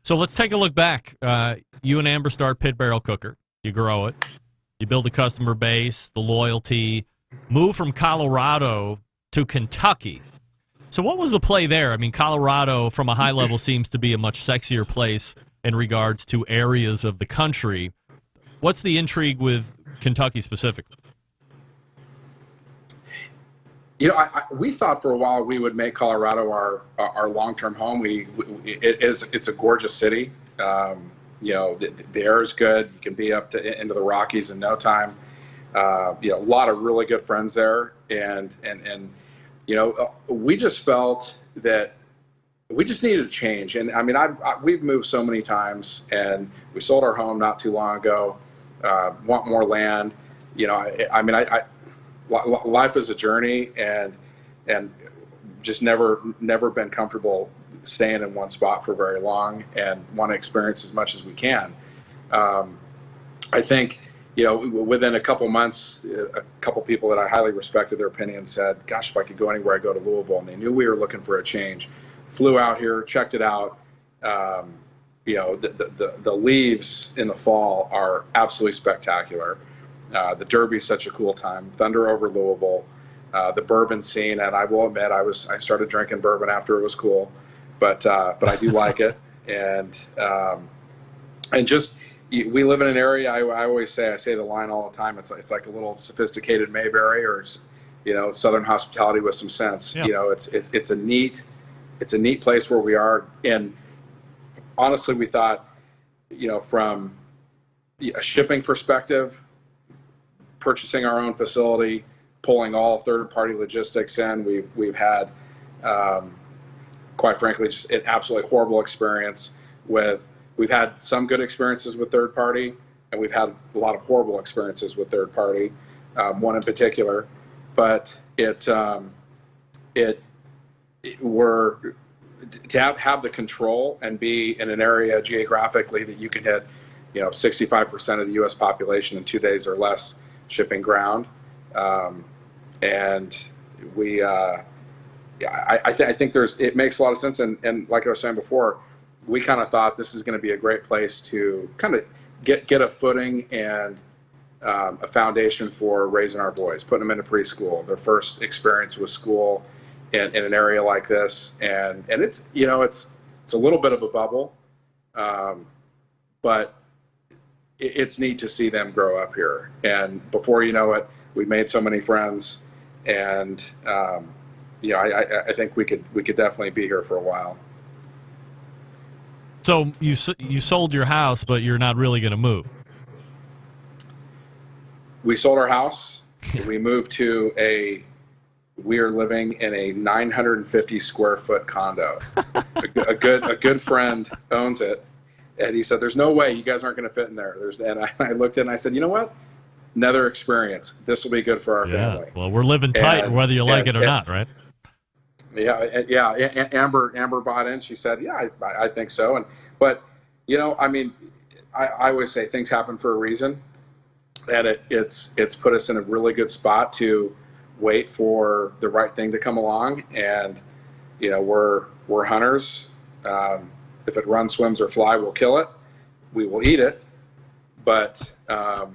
So let's take a look back. You and Amber start Pit Barrel Cooker. You grow it. You build the customer base, the loyalty, move from Colorado to Kentucky. So what was the play there? I mean, Colorado from a high level seems to be a much sexier place in regards to areas of the country. What's the intrigue with Kentucky specifically? We thought for a while we would make Colorado our long-term home. It's a gorgeous city. The air is good. You can be up into the Rockies in no time. A lot of really good friends there, and we just felt that we just needed a change. And I mean, we've moved so many times, and we sold our home not too long ago. Want more land. Life is a journey, and just never been comfortable staying in one spot for very long, and want to experience as much as we can. I think, within a couple months, a couple people that I highly respected their opinion said, gosh, if I could go anywhere, I'd go to Louisville. And they knew we were looking for a change. Flew out here, checked it out. The leaves in the fall are absolutely spectacular. The Derby's such a cool time. Thunder over Louisville, the bourbon scene, and I will admit I started drinking bourbon after it was cool, but I do like it, and just we live in an area. I always say the line all the time. It's like a little sophisticated Mayberry, or Southern hospitality with some sense. Yeah. It's a neat place where we are, and honestly, we thought from a shipping perspective, purchasing our own facility, pulling all third-party logistics in. We've had, quite frankly, just an absolutely horrible experience with. We've had some good experiences with third party, and we've had a lot of horrible experiences with third party. One in particular, but we're to have the control and be in an area geographically that you can hit, 65% of the U.S. population in 2 days or less shipping ground, and we. I think it makes a lot of sense, and like I was saying before, we kind of thought this is going to be a great place to kind of get a footing and a foundation for raising our boys, putting them into preschool, their first experience with school in an area like this, and it's it's a little bit of a bubble, but it's neat to see them grow up here, and before you know it, we've made so many friends, and I think we could definitely be here for a while. So you sold your house, but you're not really going to move. We sold our house. We moved to we are living in a 950 square foot condo. a good friend owns it, and he said, "There's no way you guys aren't going to fit in there." And I looked at it and I said, "You know what? Another experience. This will be good for our family." Well, we're living tight, whether you like it or not, right? Yeah. Amber bought in. She said, "Yeah, I think so." But I always say things happen for a reason, and it's put us in a really good spot to wait for the right thing to come along. And we're hunters. If it runs, swims, or fly, we'll kill it. We will eat it. But we're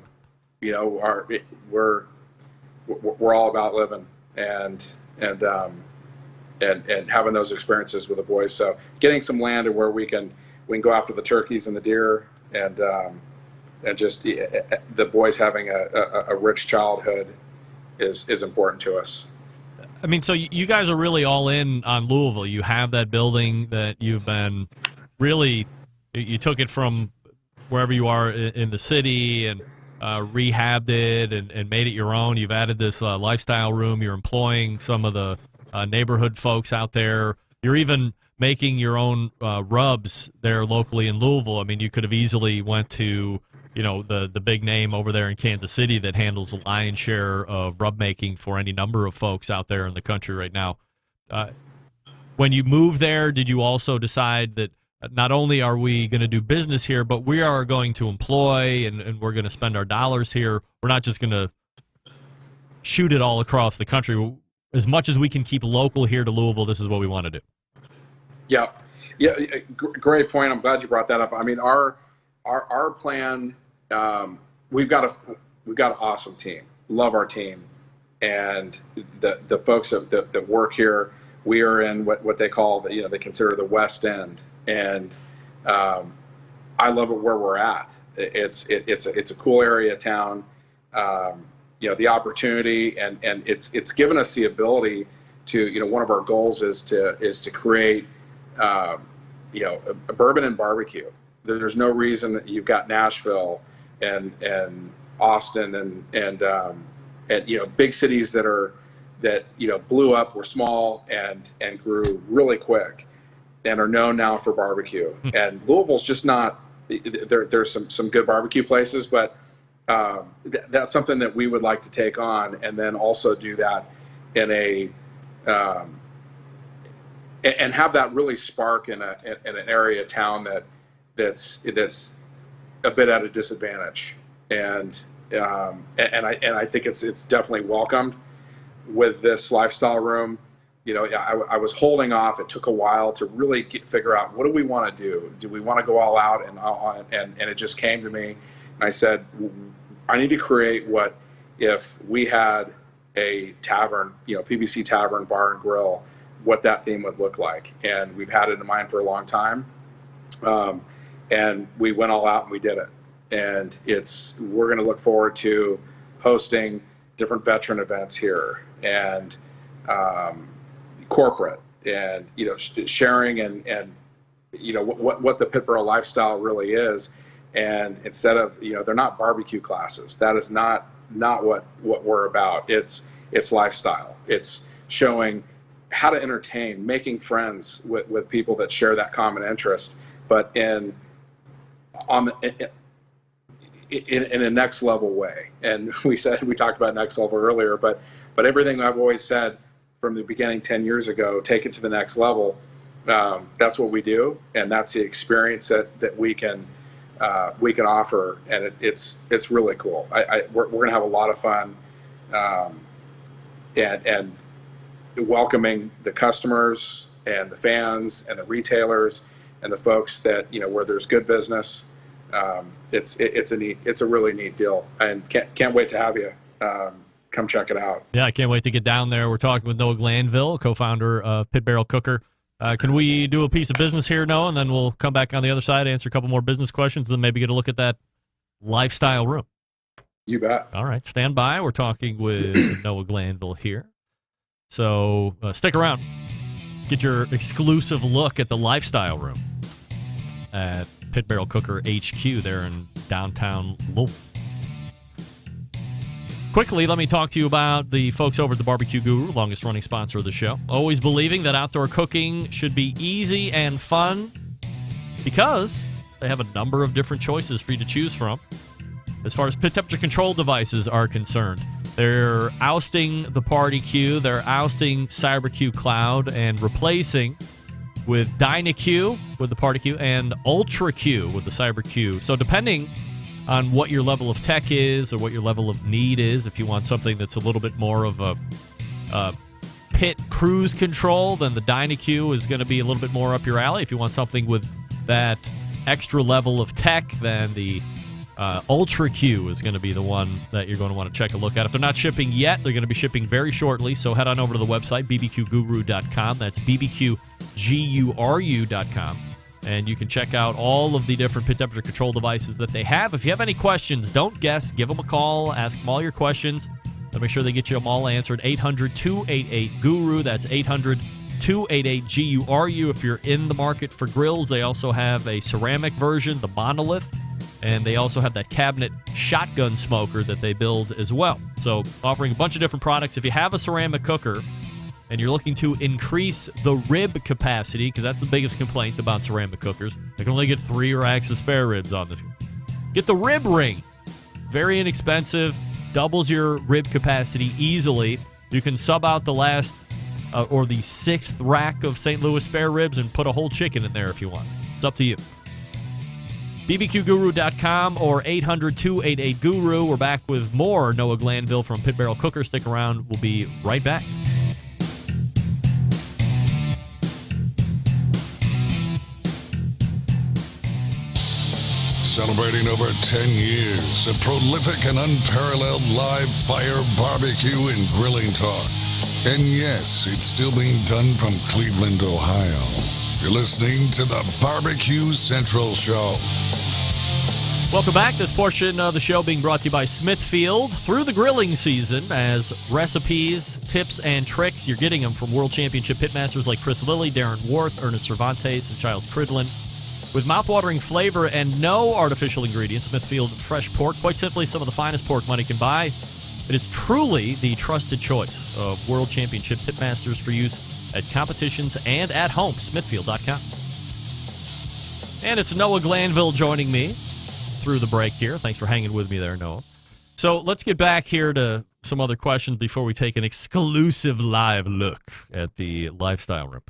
all about living and having those experiences with the boys. So getting some land and where we can go after the turkeys and the deer, and just the boys having a rich childhood is important to us. I mean, so you guys are really all in on Louisville. You have that building that you've been really, you took it from wherever you are in the city and rehabbed it and made it your own. You've added this lifestyle room. You're employing some of the neighborhood folks out there. You're even making your own rubs there locally in Louisville. I mean, you could have easily went to, the big name over there in Kansas City that handles the lion's share of rub making for any number of folks out there in the country right now. When you moved there, did you also decide that not only are we going to do business here, but we are going to employ and we're going to spend our dollars here? We're not just going to shoot it all across the country. As much as we can keep local here to Louisville, this is what we want to do. Yeah, great point. I'm glad you brought that up. I mean, our plan. We've got an awesome team. Love our team, and the folks that work here. We are in what they call they consider the West End, and I love it where we're at. It's a cool area of town. The opportunity and it's given us the ability to, one of our goals is to create, a bourbon and barbecue. There's no reason that you've got Nashville and Austin and big cities that blew up, were small and grew really quick and are known now for barbecue. And Louisville's just not, there's some good barbecue places, but that's something that we would like to take on, and then also do that in and have that really spark in an area of town that's a bit at a disadvantage, and I think it's definitely welcomed with this lifestyle room. I was holding off. It took a while to really figure out, what do we want to do? Do we want to go all out? And it just came to me, and I said, I need to create what if we had a tavern, PBC Tavern Bar and Grill, what that theme would look like. And we've had it in mind for a long time. And we went all out and we did it. And we're going to look forward to hosting different veteran events here, and corporate, and sharing and what the Pittsburgh lifestyle really is. And instead of, they're not barbecue classes. That is not what we're about. It's lifestyle. It's showing how to entertain, making friends with people that share that common interest, but in a next level way. And we talked about next level earlier, but everything I've always said from the beginning 10 years ago, take it to the next level. That's what we do, and that's the experience that we can offer, and it's really cool. We're going to have a lot of fun, and welcoming the customers and the fans and the retailers and the folks that where there's good business. It's a really neat deal, and can't wait to have you come check it out. Yeah, I can't wait to get down there. We're talking with Noah Glanville, co-founder of Pit Barrel Cooker. Can we do a piece of business here, Noah, and then we'll come back on the other side, answer a couple more business questions, and then maybe get a look at that lifestyle room? You bet. All right, stand by. We're talking with Noah Glanville here. So stick around. Get your exclusive look at the lifestyle room at Pit Barrel Cooker HQ there in downtown Louisville. Quickly, let me talk to you about the folks over at the Barbecue Guru, longest-running sponsor of the show. Always believing that outdoor cooking should be easy and fun because they have a number of different choices for you to choose from. As far as pit temperature control devices are concerned, they're ousting the Party Q, they're ousting CyberQ Cloud, and replacing with DynaQ with the Party Q and Ultra Q with the CyberQ. So depending on what your level of tech is or what your level of need is, if you want something that's a little bit more of a pit cruise control, then the DynaQ is going to be a little bit more up your alley. If you want something with that extra level of tech, then the Ultra Q is going to be the one that you're going to want to check a look at. If they're not shipping yet, they're going to be shipping very shortly, so head on over to the website, bbqguru.com. That's bbqguru.com. And you can check out all of the different pit temperature control devices that they have. If you have any questions, don't guess. Give them a call. Ask them all your questions. And make sure they get you them all answered. 800-288-GURU. That's 800-288-GURU. If you're in the market for grills, they also have a ceramic version, the Monolith. And they also have that cabinet shotgun smoker that they build as well. So offering a bunch of different products. If you have a ceramic cooker and you're looking to increase the rib capacity, because that's the biggest complaint about ceramic cookers, they can only get 3 racks of spare ribs on this. Get the rib ring. Very inexpensive, doubles your rib capacity easily. You can sub out the last or the 6th rack of St. Louis spare ribs and put a whole chicken in there if you want. It's up to you. bbqguru.com or 800-288-GURU. We're back with more Noah Glanville from Pit Barrel Cooker. Stick around. We'll be right back. Celebrating over 10 years of prolific and unparalleled live fire barbecue and grilling talk. And yes, it's still being done from Cleveland, Ohio. You're listening to the Barbecue Central Show. Welcome back. This portion of the show being brought to you by Smithfield. Through the grilling season, as recipes, tips, and tricks, you're getting them from World Championship pitmasters like Chris Lilly, Darren Worth, Ernest Cervantes, and Giles Cridlin. With mouthwatering flavor and no artificial ingredients, Smithfield Fresh Pork, quite simply some of the finest pork money can buy. It is truly the trusted choice of World Championship pitmasters for use at competitions and at home. Smithfield.com. And it's Noah Glanville joining me through the break here. Thanks for hanging with me there, Noah. So let's get back here to some other questions before we take an exclusive live look at the lifestyle room.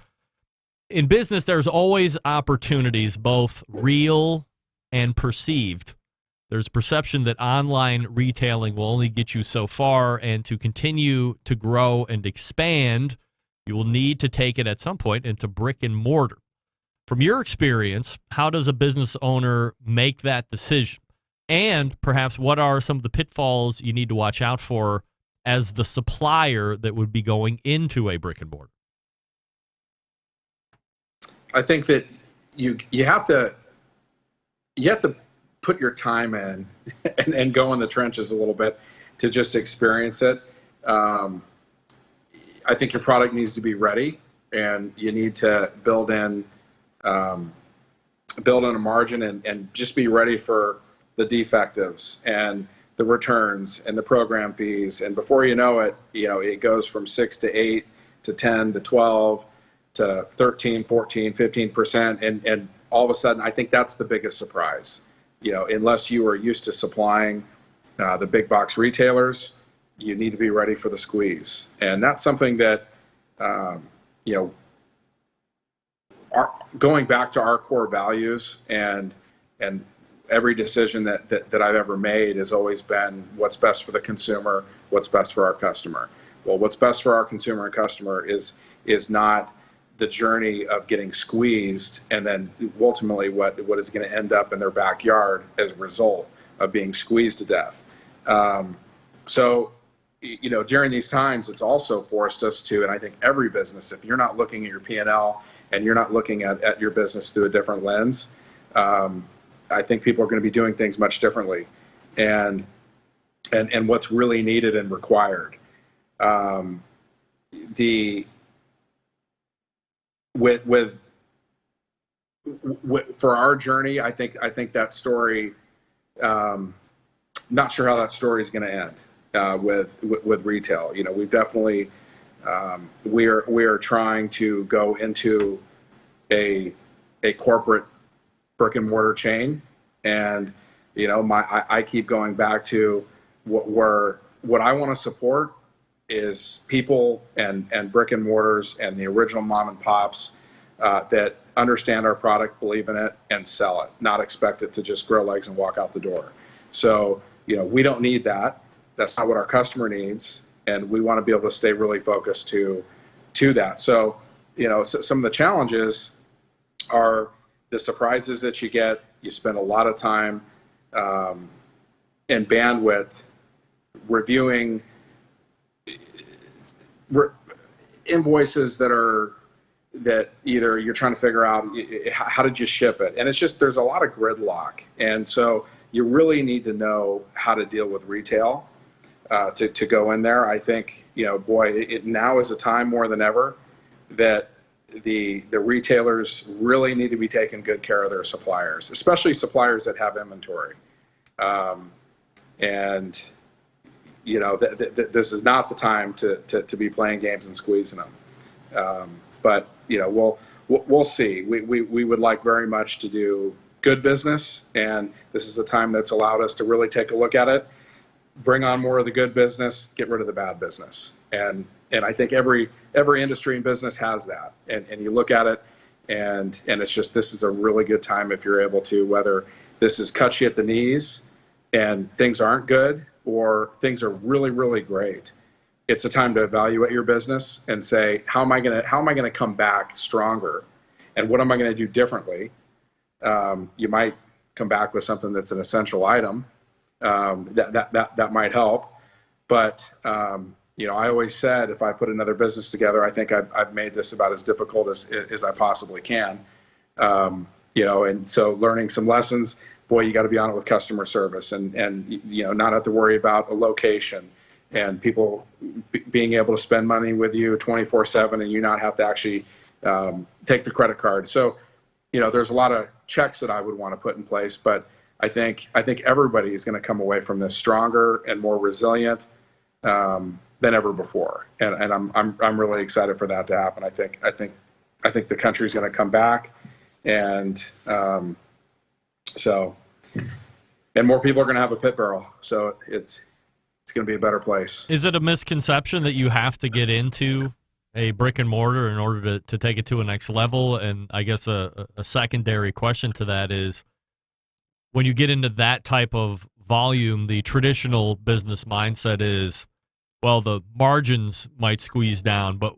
In business, there's always opportunities, both real and perceived. There's perception that online retailing will only get you so far, and to continue to grow and expand, you will need to take it at some point into brick and mortar. From your experience, how does a business owner make that decision? And perhaps what are some of the pitfalls you need to watch out for as the supplier that would be going into a brick and mortar? I think that you have to put your time in and go in the trenches a little bit to just experience it. I think your product needs to be ready, and you need to build in build in a margin and just be ready for the defectives and the returns and the program fees. And before you know it, it goes from 6 to 8 to 10 to 12 to 13, 14, 15%. And all of a sudden, I think that's the biggest surprise. Unless you are used to supplying the big box retailers, you need to be ready for the squeeze. And that's something that, going back to our core values and every decision that I've ever made has always been what's best for the consumer, what's best for our customer. Well, what's best for our consumer and customer is not the journey of getting squeezed and then ultimately what is going to end up in their backyard as a result of being squeezed to death. So during these times, it's also forced us to, and I think every business, if you're not looking at your P&L and you're not looking at your business through a different lens, I think people are going to be doing things much differently, and what's really needed and required. For our journey, I think that story. Not sure how that story is going to end with retail. We definitely we are trying to go into a corporate brick and mortar chain, and I keep going back to what I want to support is people and brick and mortars and the original mom and pops that understand our product, believe in it, and sell it, not expect it to just grow legs and walk out the door. So we don't need that. That's not what our customer needs, and we want to be able to stay really focused to that. So some of the challenges are the surprises that you get. You spend a lot of time and bandwidth reviewing invoices that either you're trying to figure out how did you ship it, and it's just there's a lot of gridlock, and so you really need to know how to deal with retail to go in there. I think now is a time more than ever that the retailers really need to be taking good care of their suppliers, especially suppliers that have inventory. And this is not the time to be playing games and squeezing them. But we'll see. We would like very much to do good business, and this is a time that's allowed us to really take a look at it, bring on more of the good business, get rid of the bad business. And I think every industry and business has that. And you look at it, and it's just, this is a really good time if you're able to, whether this is cut you at the knees and things aren't good or things are really, really great. It's a time to evaluate your business and say, how am I going to come back stronger, and what am I going to do differently? You might come back with something that's an essential item that might help. But I always said, if I put another business together, I think I've made this about as difficult as I possibly can. And so learning some lessons. Boy, you got to be on it with customer service and not have to worry about a location and people being able to spend money with you 24/7 and you not have to actually take the credit card. So, there's a lot of checks that I would want to put in place, but I think everybody is going to come away from this stronger and more resilient than ever before. And I'm really excited for that to happen. I think the country's going to come back, and and more people are going to have a pit barrel. So it's going to be a better place. Is it a misconception that you have to get into a brick and mortar in order to take it to a next level? And I guess a secondary question to that is, when you get into that type of volume, the traditional business mindset is, well, the margins might squeeze down, but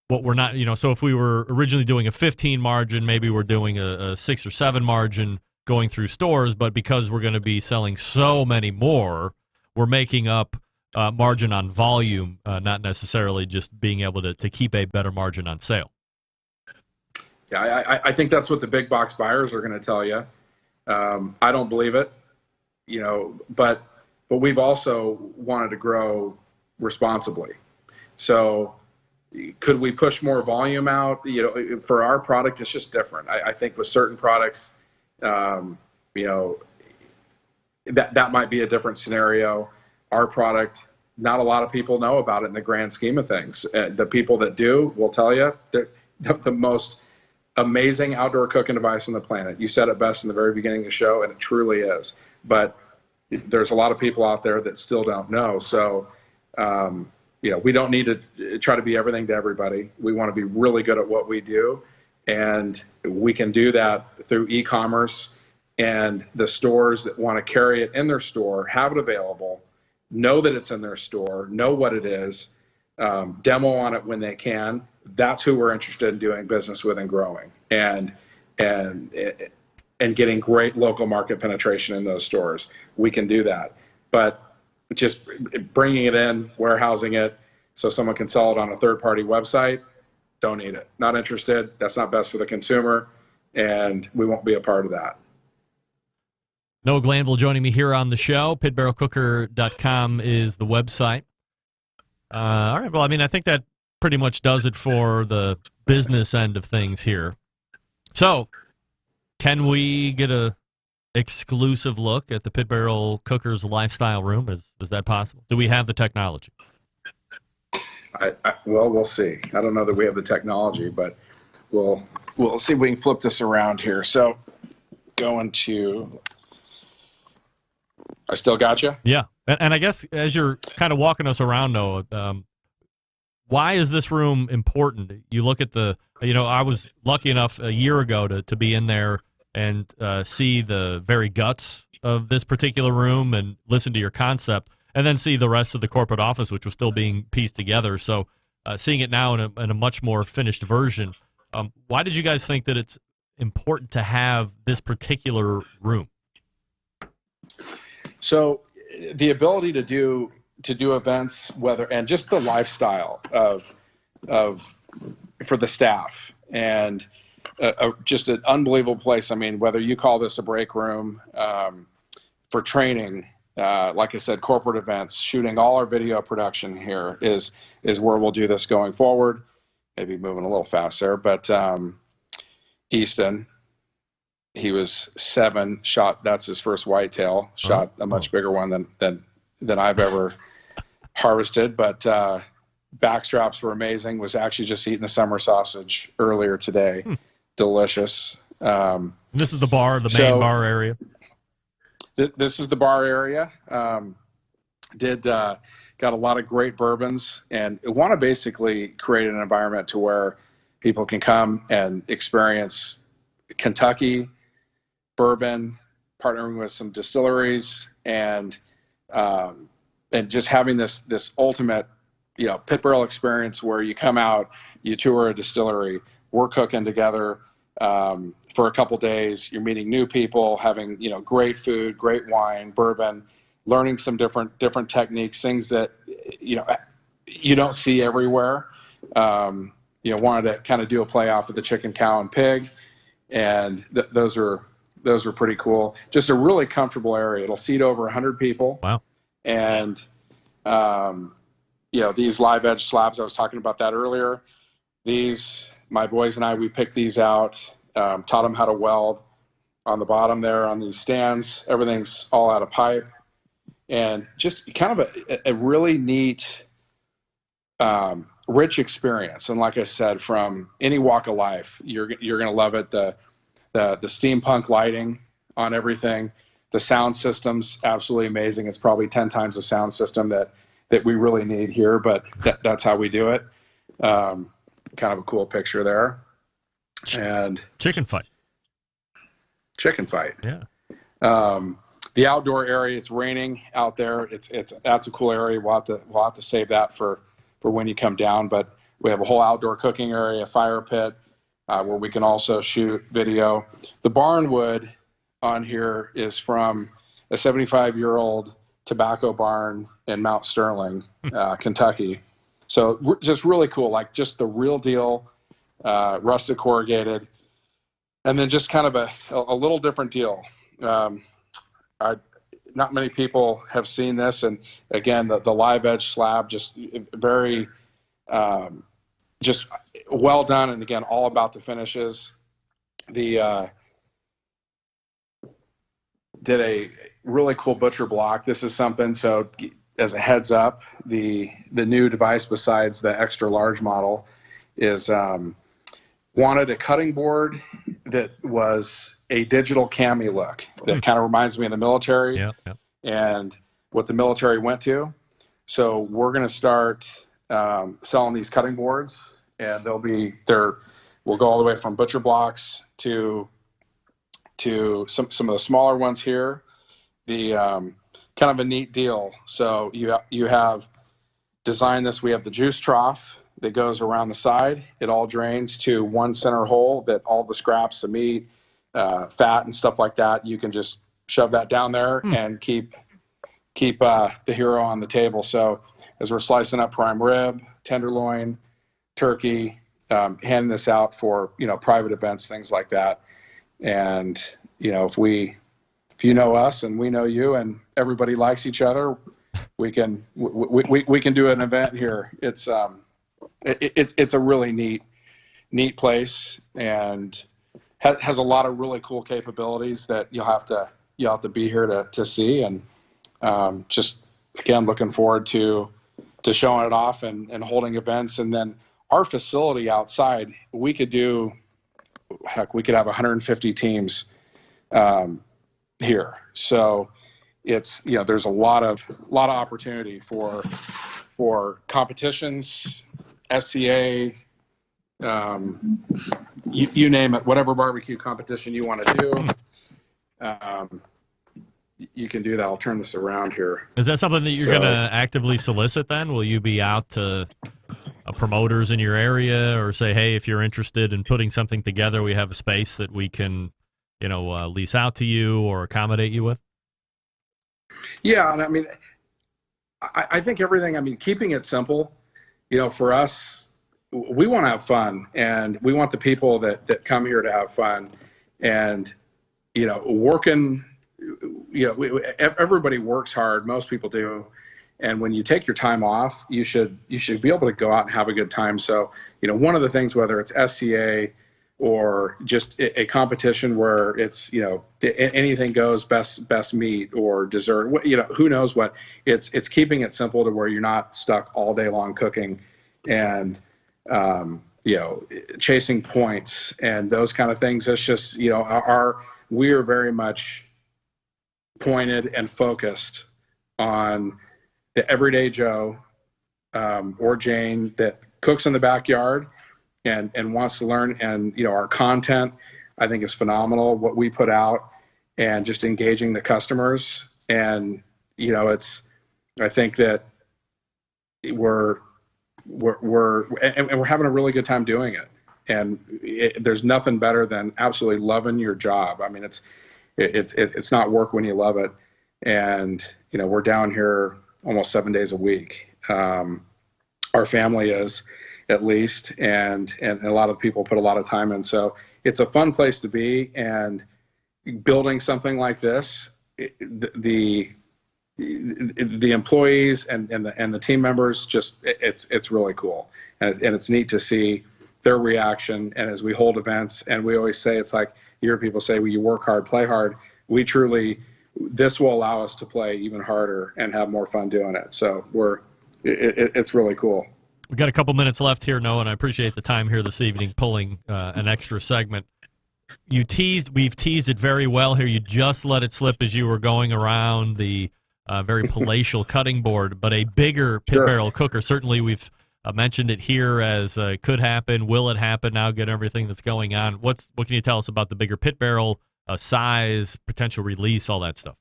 what we're not, so if we were originally doing a 15 margin, maybe we're doing a 6 or 7 margin going through stores, but because we're going to be selling so many more, we're making up margin on volume, not necessarily just being able to keep a better margin on sale. Yeah, I think that's what the big box buyers are going to tell you. I don't believe it, but we've also wanted to grow responsibly. So could we push more volume out? For our product, it's just different. I think with certain products, You know, that might be a different scenario. Our product, not a lot of people know about it in the grand scheme of things. The people that do will tell you they're the most amazing outdoor cooking device on the planet. You said it best in the very beginning of the show, and it truly is. But there's a lot of people out there that still don't know. So, you know, we don't need to try to be everything to everybody. We want to be really good at what we do. And we can do that through e-commerce, and the stores that want to carry it in their store, have it available, know that it's in their store, know what it is, demo on it when they can. That's who we're interested in doing business with and growing, and getting great local market penetration in those stores. We can do that, but just bringing it in, warehousing it so someone can sell it on a third-party website, don't need it. Not interested. That's not best for the consumer, and we won't be a part of that. Noah Glanville joining me here on the show. pitbarrelcooker.com is the website. All right. Well, I mean, I think that pretty much does it for the business end of things here. So, can we get a exclusive look at the Pit Barrel Cookers lifestyle room? Is that possible? Do we have the technology? Well, we'll see. I don't know that we have the technology, but we'll see if we can flip this around here. So, going to, I still got you? Yeah. And I guess as you're kind of walking us around, Noah, why is this room important? You look at I was lucky enough a year ago to be in there and see the very guts of this particular room and listen to your concept, and then see the rest of the corporate office, which was still being pieced together. So seeing it now in a much more finished version, why did you guys think that it's important to have this particular room? So the ability to do events, and just the lifestyle of for the staff, and just an unbelievable place. I mean, whether you call this a break room for training, like I said, corporate events, shooting, all our video production here is where we'll do this going forward. Maybe moving a little fast there, but Easton, he was 7, shot. That's his first whitetail. Shot a much bigger one than I've ever harvested. But backstraps were amazing. Was actually just eating a summer sausage earlier today. Delicious. This is the bar, the main bar area. This is the bar area. Got a lot of great bourbons, and want to basically create an environment to where people can come and experience Kentucky bourbon, partnering with some distilleries, and just having this ultimate, pit barrel experience where you come out, you tour a distillery, we're cooking together for a couple days. You're meeting new people, having great food, great wine, bourbon, learning some different techniques, things that you don't see everywhere. Wanted to kind of do a play off of the chicken, cow, and pig, and those are pretty cool. Just a really comfortable area. It'll seat over 100 people. Wow. And these live edge slabs, I was talking about that earlier. These, my boys and I, we picked these out, taught them how to weld on the bottom there on these stands. Everything's all out of pipe, and just kind of a really neat, rich experience. And like I said, from any walk of life, you're going to love it. The steampunk lighting on everything, the sound system's absolutely amazing. It's probably 10 times the sound system that we really need here, but that's how we do it. Kind of a cool picture there. And chicken fight. Yeah. The outdoor area, it's raining out there. That's a cool area. We'll have to save that for when you come down, but we have a whole outdoor cooking area, fire pit, where we can also shoot video. The barnwood on here is from a 75-year-old tobacco barn in Mount Sterling, Kentucky. So just really cool, like just the real deal, rusted corrugated, and then just kind of a little different deal. Not many people have seen this, and again, the live edge slab, just very, just well done, and again, all about the finishes. The did a really cool butcher block. This is something, so as a heads up, the new device besides the extra large model is wanted a cutting board that was a digital cami look that kind of reminds me of the military and what the military went to. So we're going to start selling these cutting boards, and we'll go all the way from butcher blocks to some of the smaller ones here. The kind of a neat deal. So you have designed this. We have the juice trough that goes around the side. It all drains to one center hole that all the scraps, the meat, fat, and stuff like that, you can just shove that down there and keep the hero on the table. So as we're slicing up prime rib, tenderloin, turkey, handing this out for private events, things like that. And if you know us and we know you and everybody likes each other, we can do an event here. It's a really neat place, and has a lot of really cool capabilities that you'll have to be here to see. And just again, looking forward to showing it off and holding events. And then our facility outside, we could have 150 teams here. So it's there's a lot of opportunity for competitions, SCA, you name it, whatever barbecue competition you want to do, you can do that. I'll turn this around here. Is that something that you're going to actively solicit then? Will you be out to promoters in your area, or say, hey, if you're interested in putting something together, we have a space that we can, lease out to you or accommodate you with? Yeah, and I mean, I think everything, keeping it simple, for us, we want to have fun, and we want the people that come here to have fun, and, working, everybody works hard. Most people do. And when you take your time off, you should be able to go out and have a good time. So, one of the things, whether it's SCA or just a competition where it's, anything goes, best meat or dessert, who knows what, it's keeping it simple to where you're not stuck all day long cooking and, chasing points and those kind of things. It's just, we are very much pointed and focused on the everyday Joe or Jane that cooks in the backyard and wants to learn. And, our content, I think, is phenomenal, what we put out, and just engaging the customers. And, I think that we're having a really good time doing it. And there's nothing better than absolutely loving your job. I mean, it's not work when you love it. And, we're down here almost 7 days a week. Our family is, at least, and a lot of people put a lot of time in. So it's a fun place to be, and building something like this, the employees and the team members, just it's really cool, and it's neat to see their reaction. And as we hold events, and we always say, it's like, you hear people say, well, you work hard, play hard. We truly, this will allow us to play even harder and have more fun doing it. So it's really cool. We've got a couple minutes left here, Noah, and I appreciate the time here this evening pulling an extra segment. We've teased it very well here. You just let it slip as you were going around the very palatial cutting board, but a bigger pit barrel cooker. Certainly we've mentioned it here as could happen. Will it happen now, given everything that's going on? What can you tell us about the bigger pit barrel, size, potential release, all that stuff?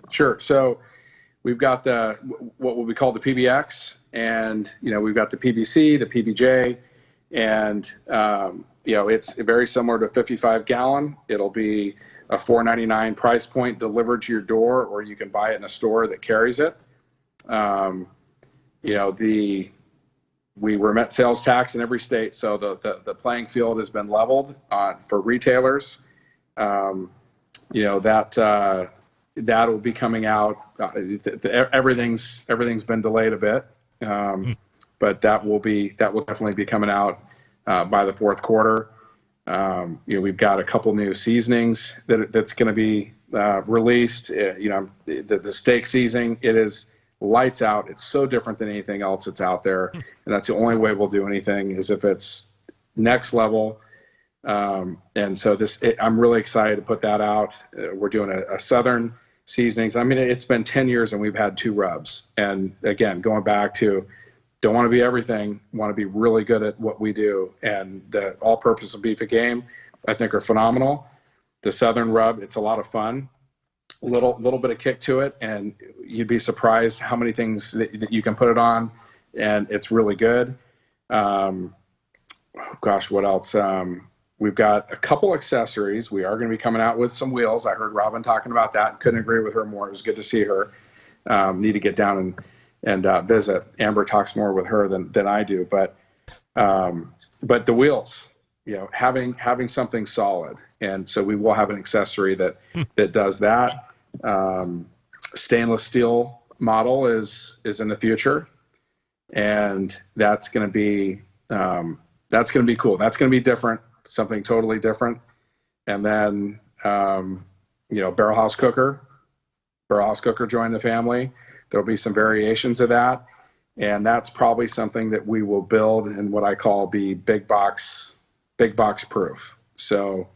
Sure. So we've got what we call the PBX, and we've got the PBC, the PBJ, and it's very similar to 55 gallon. It'll be a $4.99 price point delivered to your door, or you can buy it in a store that carries it. We remit sales tax in every state, so the playing field has been leveled for retailers. That will be coming out. Everything's been delayed a bit, but that will definitely be coming out by the fourth quarter. We've got a couple new seasonings that's going to be released. The steak seasoning, it is lights out. It's so different than anything else that's out there, and that's the only way we'll do anything is if it's next level. And so I'm really excited to put that out. We're doing a Southern seasonings. I mean, it's been 10 years and we've had 2 rubs. And again, going back to don't want to be everything, want to be really good at what we do. And the all-purpose of beef at game, I think, are phenomenal. The Southern rub, it's a lot of fun. A little bit of kick to it, and you'd be surprised how many things that you can put it on, and it's really good. Gosh, what else? We've got a couple accessories. We are going to be coming out with some wheels. I heard Robin talking about that. Couldn't agree with her more. It was good to see her. Need to get down and visit. Amber talks more with her than I do. But the wheels, having something solid. And so we will have an accessory that does that. Stainless steel model is in the future, and that's going to be cool. That's going to be different. Something totally different. And then, barrel house cooker joined the family. There'll be some variations of that. And that's probably something that we will build in what I call be big box proof. So,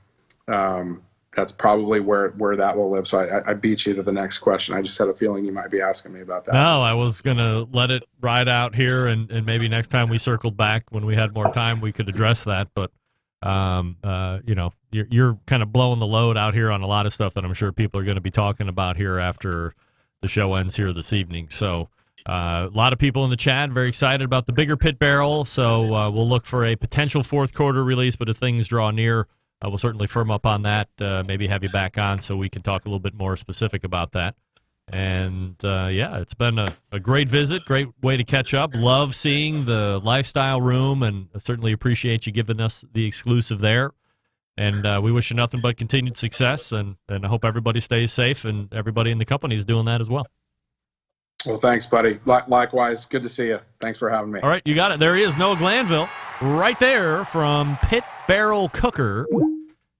that's probably where that will live. So I beat you to the next question. I just had a feeling you might be asking me about that. No, I was going to let it ride out here, and maybe next time we circled back when we had more time, we could address that. But, you're kind of blowing the load out here on a lot of stuff that I'm sure people are going to be talking about here after the show ends here this evening. So a lot of people in the chat very excited about the bigger pit barrel. So we'll look for a potential fourth quarter release, but if things draw near, we'll certainly firm up on that, maybe have you back on so we can talk a little bit more specific about that. And, it's been a great visit, great way to catch up. Love seeing the lifestyle room, and certainly appreciate you giving us the exclusive there. And we wish you nothing but continued success, and I hope everybody stays safe, and everybody in the company is doing that as well. Well, thanks, buddy. Likewise, good to see you. Thanks for having me. All right, you got it. There he is, Noah Glanville, right there from Pit Barrel Cooker.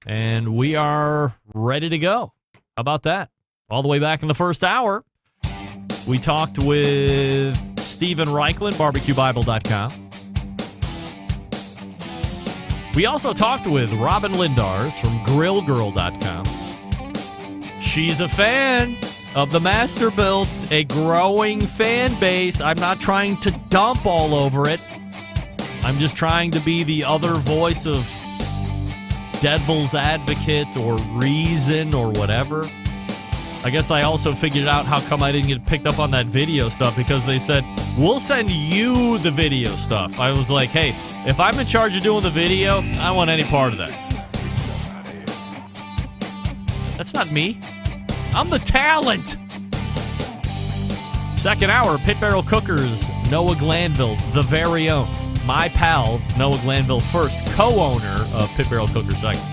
And we are ready to go. How about that? All the way back in the first hour, we talked with Stephen Raichlen, BBQBible.com. We also talked with Robin Lindars from GrillGirl.com. She's a fan of the Masterbuilt, a growing fan base. I'm not trying to dump all over it. I'm just trying to be the other voice of devil's advocate or reason or whatever. I guess I also figured out how come I didn't get picked up on that video stuff, because they said, we'll send you the video stuff. I was like, hey, if I'm in charge of doing the video, I don't want any part of that. That's not me. I'm the talent. Second hour, Pit Barrel Cookers, Noah Glanville, the very own. My pal, Noah Glanville, first co-owner of Pit Barrel Cooker second.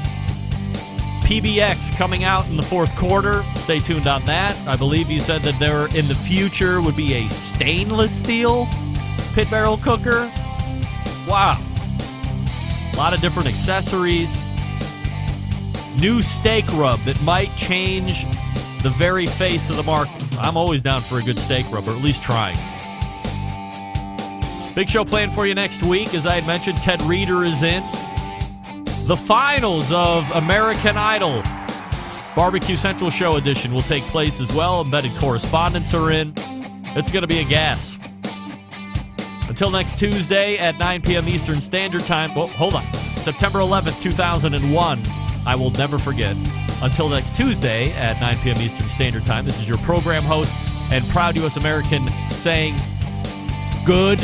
PBX coming out in the fourth quarter. Stay tuned on that. I believe you said that there in the future would be a stainless steel Pit Barrel Cooker. Wow. A lot of different accessories. New steak rub that might change the very face of the market. I'm always down for a good steak rub, or at least trying. Big show planned for you next week. As I had mentioned, Ted Reeder is in. The finals of American Idol Barbecue Central Show edition will take place as well. Embedded correspondents are in. It's going to be a gas. Until next Tuesday at 9 p.m. Eastern Standard Time. Well, hold on. September 11th, 2001. I will never forget. Until next Tuesday at 9 p.m. Eastern Standard Time, this is your program host and proud U.S. American saying good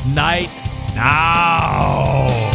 night now.